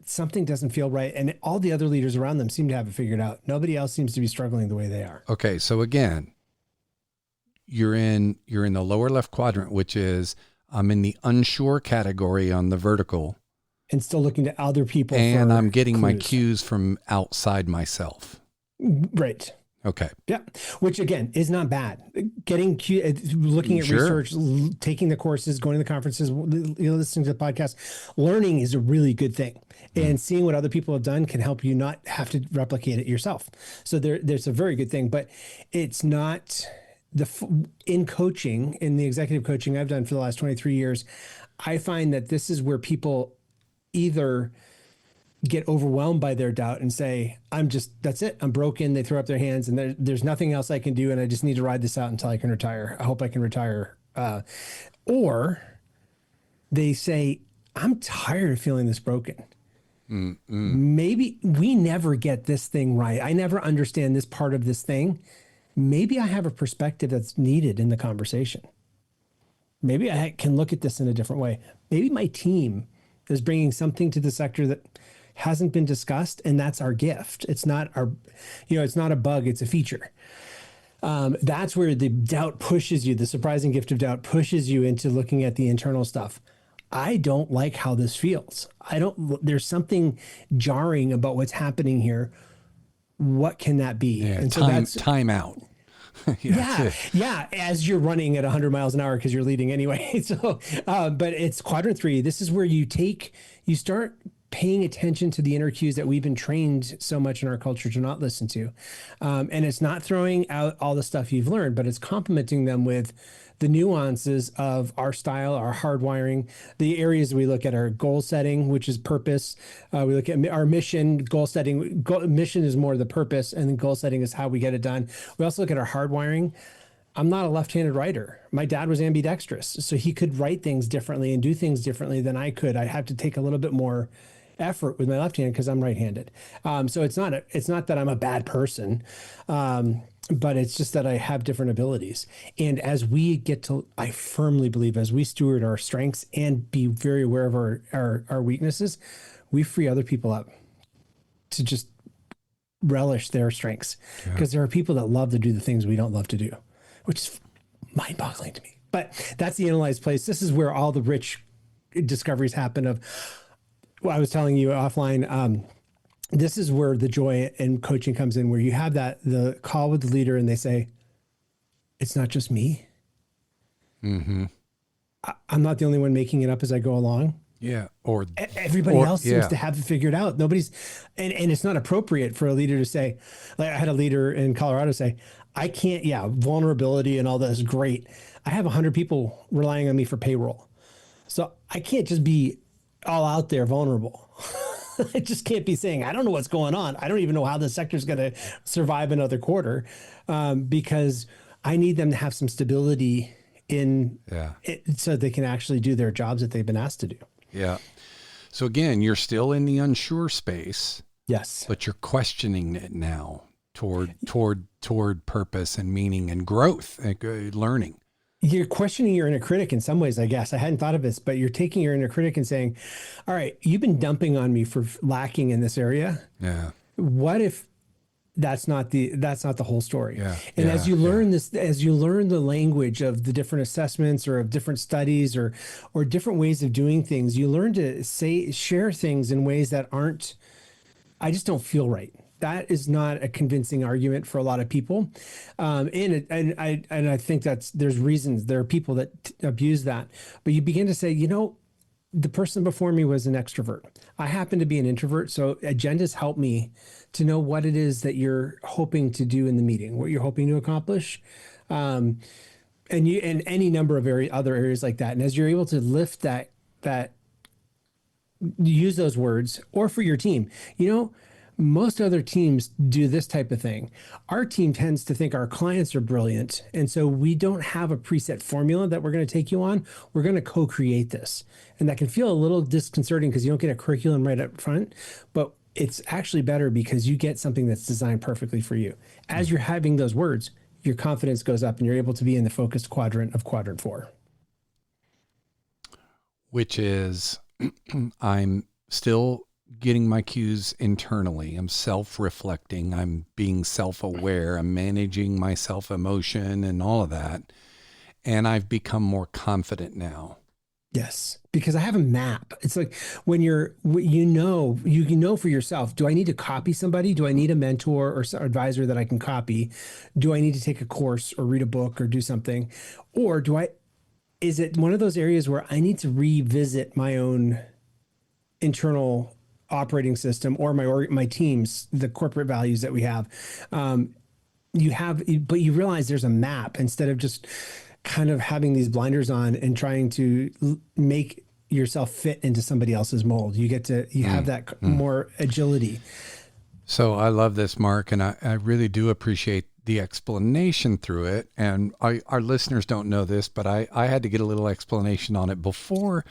something doesn't feel right. And all the other leaders around them seem to have it figured out. Nobody else seems to be struggling the way they are. Okay. So again, you're in the lower left quadrant, which is I'm in the unsure category on the vertical. And still looking to other people. And I'm getting my cues from outside myself. Right. Okay. Yeah. Which again is not bad. Getting looking at research, taking the courses, going to the conferences, listening to the podcast, learning is a really good thing. And seeing what other people have done can help you not have to replicate it yourself. So there's a very good thing, but it's not in coaching, in the executive coaching I've done for the last 23 years, I find that this is where people either get overwhelmed by their doubt and say, that's it. I'm broken. They throw up their hands and there's nothing else I can do. And I just need to ride this out until I can retire. I hope I can retire. Or they say, I'm tired of feeling this broken. Maybe we never get this thing right. I never understand this part of this thing. Maybe I have a perspective that's needed in the conversation. Maybe I can look at this in a different way. Maybe my team is bringing something to the sector that hasn't been discussed, and that's our gift. It's not it's not a bug, it's a feature. That's where the doubt pushes you, the surprising gift of doubt pushes you into looking at the internal stuff. I don't like how this feels. There's something jarring about what's happening here. What can that be? Yeah, and time out. Yeah. As you're running at 100 miles an hour because you're leading anyway. So, but it's quadrant 3. This is where you start paying attention to the inner cues that we've been trained so much in our culture to not listen to. And it's not throwing out all the stuff you've learned, but it's complementing them with the nuances of our style, our hardwiring, the areas we look at our goal setting, which is purpose. We look at our mission, goal setting. Mission is more the purpose, and then goal setting is how we get it done. We also look at our hardwiring. I'm not a left-handed writer. My dad was ambidextrous, so he could write things differently and do things differently than I could. I have to take a little bit more effort with my left hand because I'm right-handed. So it's not that I'm a bad person, but it's just that I have different abilities. And as we I firmly believe, as we steward our strengths and be very aware of our weaknesses, we free other people up to just relish their strengths. Because there are people that love to do the things we don't love to do, which is mind-boggling to me. But that's the analyzed place. This is where all the rich discoveries happen of, well, I was telling you offline, this is where the joy in coaching comes in, where you have the call with the leader and they say, it's not just me. Mm-hmm. I'm not the only one making it up as I go along. Yeah. Everybody else seems to have it figured out. And it's not appropriate for a leader to say, like I had a leader in Colorado say, I can't, vulnerability and all that is great. I have 100 people relying on me for payroll. So I can't just be all out there vulnerable. I just can't be saying, I don't know what's going on. I don't even know how the sector is going to survive another quarter, because I need them to have some stability in it so they can actually do their jobs that they've been asked to do. Yeah. So again, you're still in the unsure space. Yes. But you're questioning it now toward purpose and meaning and growth and learning. You're questioning your inner critic in some ways, I guess. I hadn't thought of this, but you're taking your inner critic and saying, all right, you've been dumping on me for lacking in this area. Yeah. What if that's not the whole story? Yeah. And as you learn as you learn the language of the different assessments or of different studies or different ways of doing things, you learn to share things in ways that I just don't feel right. That is not a convincing argument for a lot of people. And I think there's reasons. There are people that abuse that. But you begin to say, the person before me was an extrovert. I happen to be an introvert. So agendas help me to know what it is that you're hoping to do in the meeting, what you're hoping to accomplish. And any number of other areas like that. And as you're able to lift that use those words, or for your team, most other teams do this type of thing. Our team tends to think our clients are brilliant. And so we don't have a preset formula that we're going to take you on. We're going to co-create this. And that can feel a little disconcerting because you don't get a curriculum right up front, but it's actually better because you get something that's designed perfectly for you. As you're having those words, your confidence goes up and you're able to be in the focused quadrant of quadrant 4. Which is, I'm still getting my cues internally. I'm self-reflecting. I'm being self-aware. I'm managing my self-emotion and all of that. And I've become more confident now. Yes, because I have a map. It's like when you know for yourself, do I need to copy somebody? Do I need a mentor or advisor that I can copy? Do I need to take a course or read a book or do something? Or is it one of those areas where I need to revisit my own internal operating system or my teams, the corporate values that we have? But you realize there's a map instead of just kind of having these blinders on and trying to make yourself fit into somebody else's mold. You have that more agility. So I love this, Mark, and I really do appreciate the explanation through it. And our listeners don't know this, but I had to get a little explanation on it before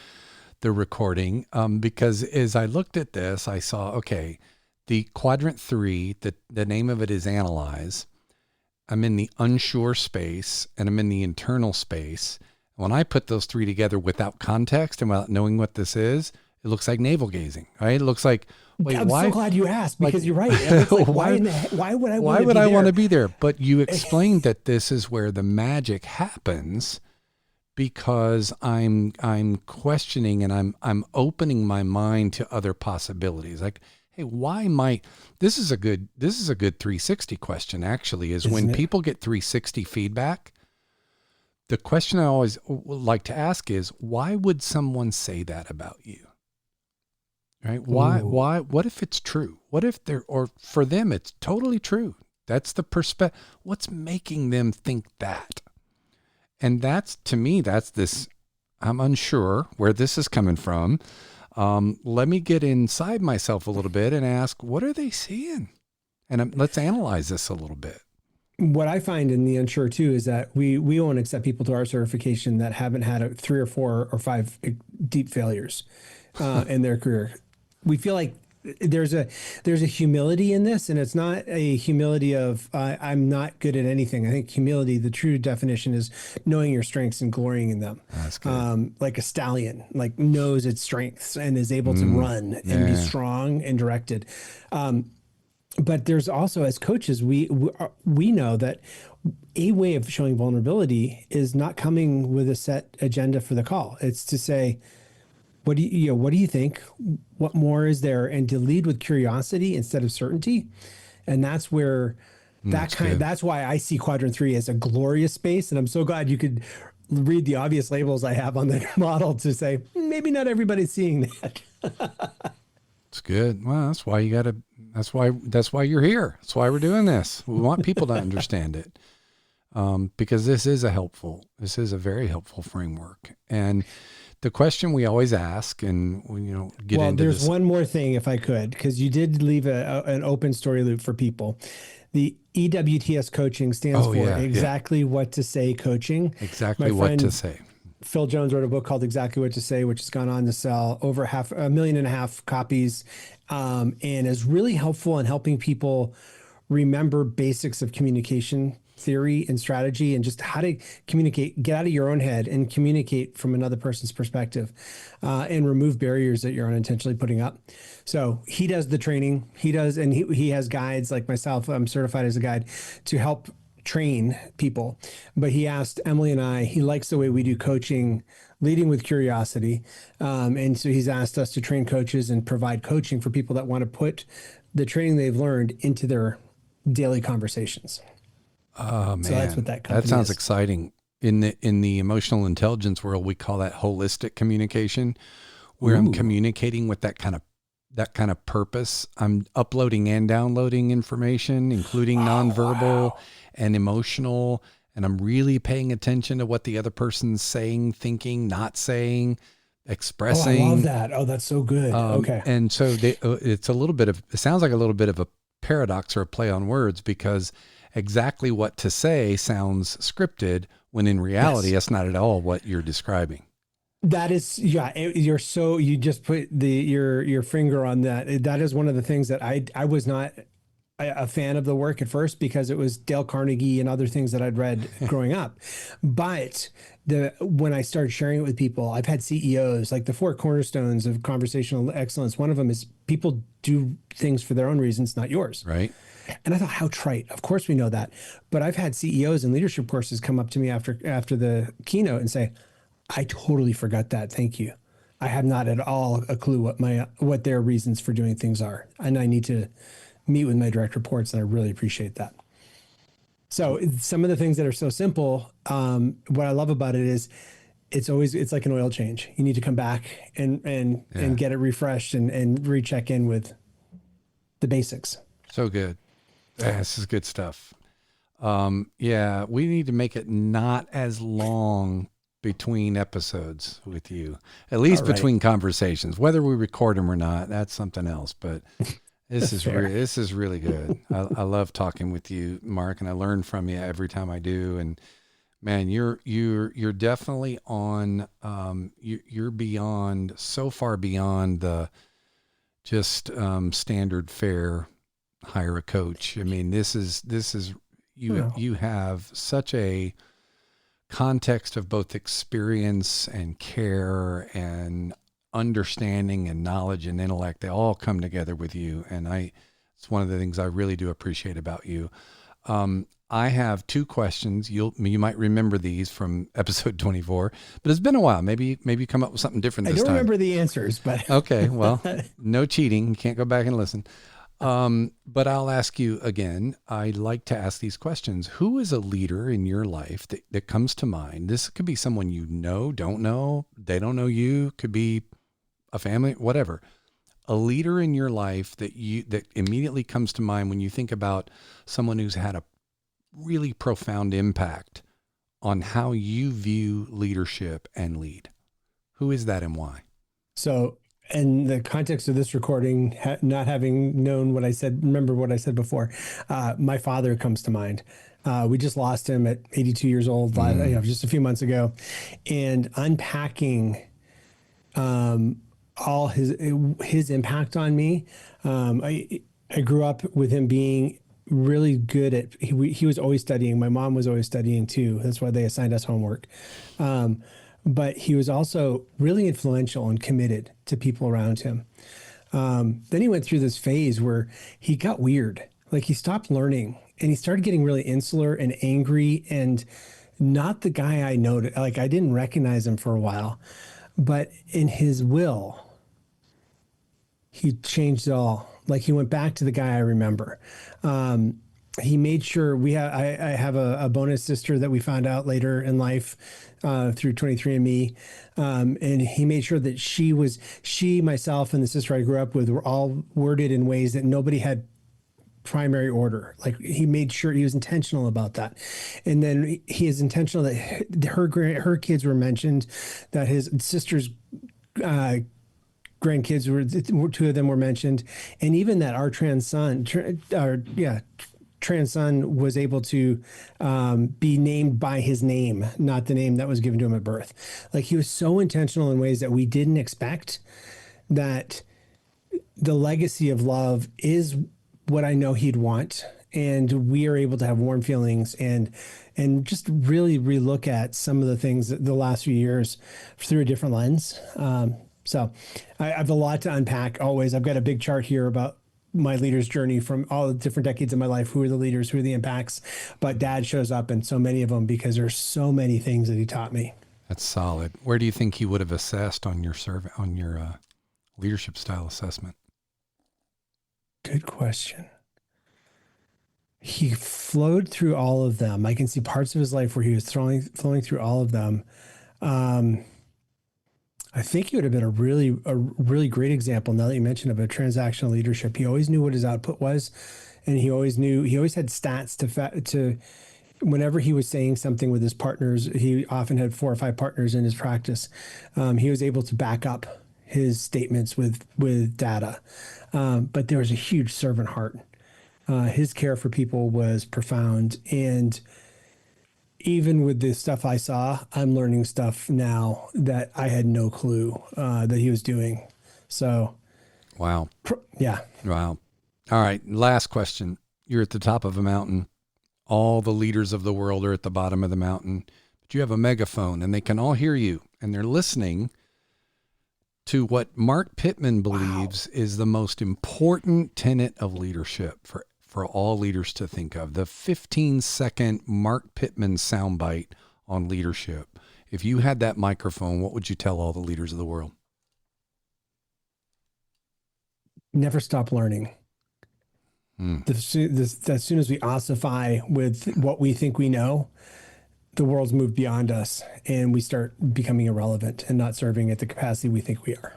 the recording, because as I looked at this, I saw, okay, the quadrant 3, the name of it is analyze. I'm in the unsure space and I'm in the internal space. When I put those 3 together without context and without knowing what this is, it looks like navel gazing, right? It looks like, wait, I'm why? so glad you asked, because you're right. It's like, why would I want to be there? But you explained that this is where the magic happens, because I'm questioning and I'm opening my mind to other possibilities. Like, hey, why might this is a good 360 question, actually, is when people get 360 feedback. The question I always like to ask is, why would someone say that about you? Right? Why, what if it's true? What if or for them, it's totally true? That's the perspective. What's making them think that? And to me, that's this, I'm unsure where this is coming from. Let me get inside myself a little bit and ask, what are they seeing? And let's analyze this a little bit. What I find in the unsure too is that we won't accept people to our certification that haven't had 3 or 4 or 5 deep failures in their career. We feel like there's a humility in this, and it's not a humility of I'm not good at anything. I think humility, the true definition, is knowing your strengths and glorying in them. That's good. Like a stallion, like knows its strengths and is able to run and be strong and directed. But there's also, as coaches, we know that a way of showing vulnerability is not coming with a set agenda for the call. It's to say, what do you think? What more is there? And to lead with curiosity instead of certainty. And that's where that's why I see quadrant 3 as a glorious space. And I'm so glad you could read the obvious labels I have on the model to say, maybe not everybody's seeing that. It's good. Well, that's why that's why you're here. That's why we're doing this. We want people to understand it. Because this is a very helpful framework. And the question we always ask, and get into there's this. one more thing, if I could, because you did leave an open story loop for people. The EWTS coaching stands for exactly what to say coaching. Exactly what to say. Phil Jones wrote a book called Exactly What to Say, which has gone on to sell over 1.5 million copies, and is really helpful in helping people remember basics of communication theory and strategy, and just how to communicate, get out of your own head and communicate from another person's perspective, and remove barriers that you're unintentionally putting up. So he does the training, and he has guides like myself. I'm certified as a guide to help train people. But he asked Emily and I, he likes the way we do coaching, leading with curiosity. And so he's asked us to train coaches and provide coaching for people that want to put the training they've learned into their daily conversations. Oh man, so that's what that sounds is. exciting. In the emotional intelligence world, we call that holistic communication, where I'm communicating with that kind of purpose. I'm uploading and downloading information, including nonverbal and emotional, and I'm really paying attention to what the other person's saying, thinking, not saying, expressing. I love that. Oh, that's so good. Okay. And so it sounds like a little bit of a paradox or a play on words, because exactly what to say sounds scripted, when in reality, that's not at all what you're describing. That is, you just put your finger on that. That is one of the things that I was not a fan of the work at first, because it was Dale Carnegie and other things that I'd read growing up. But when I started sharing it with people, I've had CEOs, like the 4 cornerstones of conversational excellence. One of them is people do things for their own reasons, not yours. Right. And I thought, how trite. Of course we know that. But I've had CEOs and leadership courses come up to me after the keynote and say, I totally forgot that. Thank you. I have not at all a clue what their reasons for doing things are. And I need to meet with my direct reports, and I really appreciate that. So some of the things that are so simple, what I love about it is it's like an oil change. You need to come back and get it refreshed and recheck in with the basics. So good. This is good stuff. We need to make it not as long between episodes with you, at least between conversations. Whether we record them or not, that's something else. But this is really good. I love talking with you, Mark, and I learn from you every time I do. And man, you're definitely on. You're beyond, so far beyond the just standard fare. Hire a coach. I mean, this is you have such a context of both experience and care and understanding and knowledge and intellect. They all come together with you, and it's one of the things I really do appreciate about you. I have 2 questions. You might remember these from episode 24, but it's been a while. Maybe come up with something different this time. I don't remember the answers, but okay. Well, no cheating. You can't go back and listen. But I'll ask you again. I like to ask these questions. Who is a leader in your life that comes to mind? This could be someone you know, don't know, they don't know you, could be a family, whatever. A leader in your life that immediately comes to mind when you think about someone who's had a really profound impact on how you view leadership and lead. Who is that and why? So, in the context of this recording, not having known what I said, remember what I said before, my father comes to mind. We just lost him at 82 years old, just a few months ago, and unpacking all his impact on me. I grew up with him being really good at, he was always studying. My mom was always studying too. That's why they assigned us homework. But he was also really influential and committed to people around him. Then he went through this phase where he got weird. Like he stopped learning and he started getting really insular and angry and not the guy I know. Like I didn't recognize him for a while, but in his will, he changed it all. Like he went back to the guy I remember. He made sure I have a bonus sister that we found out later in life through 23andMe. And he made sure that she, myself, and the sister I grew up with were all worded in ways that nobody had primary order. Like he made sure he was intentional about that. And then he is intentional that her kids were mentioned, that his sister's grandkids were 2 of them were mentioned, and even that our trans son was able to be named by his name, not the name that was given to him at birth. Like he was so intentional in ways that we didn't expect, that the legacy of love is what I know he'd want. And we are able to have warm feelings and just really relook at some of the things the last few years through a different lens. So I have a lot to unpack always. I've got a big chart here about my leader's journey from all the different decades of my life. Who are the leaders? Who are the impacts? But Dad shows up in so many of them because there's so many things that he taught me. That's solid. Where do you think he would have assessed on your leadership style assessment? Good question. He flowed through all of them. I can see parts of his life where he was flowing through all of them. I think he would have been a really great example, now that you mentioned, of a transactional leadership. He always knew what his output was, and he always had stats to whenever he was saying something with his partners. He often had 4 or 5 partners in his practice. He was able to back up his statements with data. But there was a huge servant heart. His care for people was profound, and even with the stuff I saw, I'm learning stuff now that I had no clue that he was doing. So, wow. Yeah. Wow. All right. Last question. You're at the top of a mountain. All the leaders of the world are at the bottom of the mountain, but you have a megaphone and they can all hear you, and they're listening to what Marc Pitman believes is the most important tenet of leadership for all leaders to think of. The 15-second Marc Pitman soundbite on leadership. If you had that microphone, what would you tell all the leaders of the world? Never stop learning. As soon as we ossify with what we think we know, the world's moved beyond us and we start becoming irrelevant and not serving at the capacity we think we are.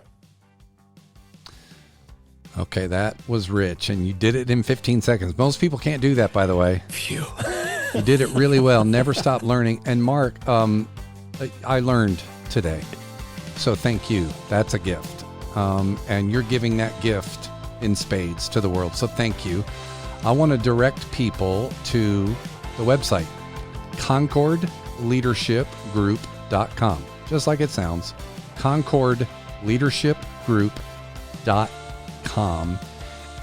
Okay, that was rich, and you did it in 15 seconds. Most people can't do that, by the way. Phew. You did it really well. Never stop learning. And Mark, I learned today. So thank you. That's a gift. And you're giving that gift in spades to the world. So thank you. I want to direct people to the website, concordleadershipgroup.com. Just like it sounds, concordleadershipgroup.com,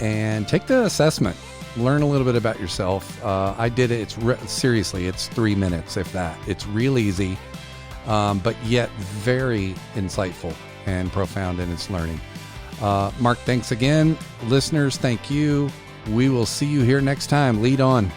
and take the assessment. Learn a little bit about yourself. I did it. Seriously, it's 3 minutes, if that. It's real easy, but yet very insightful and profound in its learning. Mark, thanks again. Listeners, thank you. We will see you here next time. Lead on.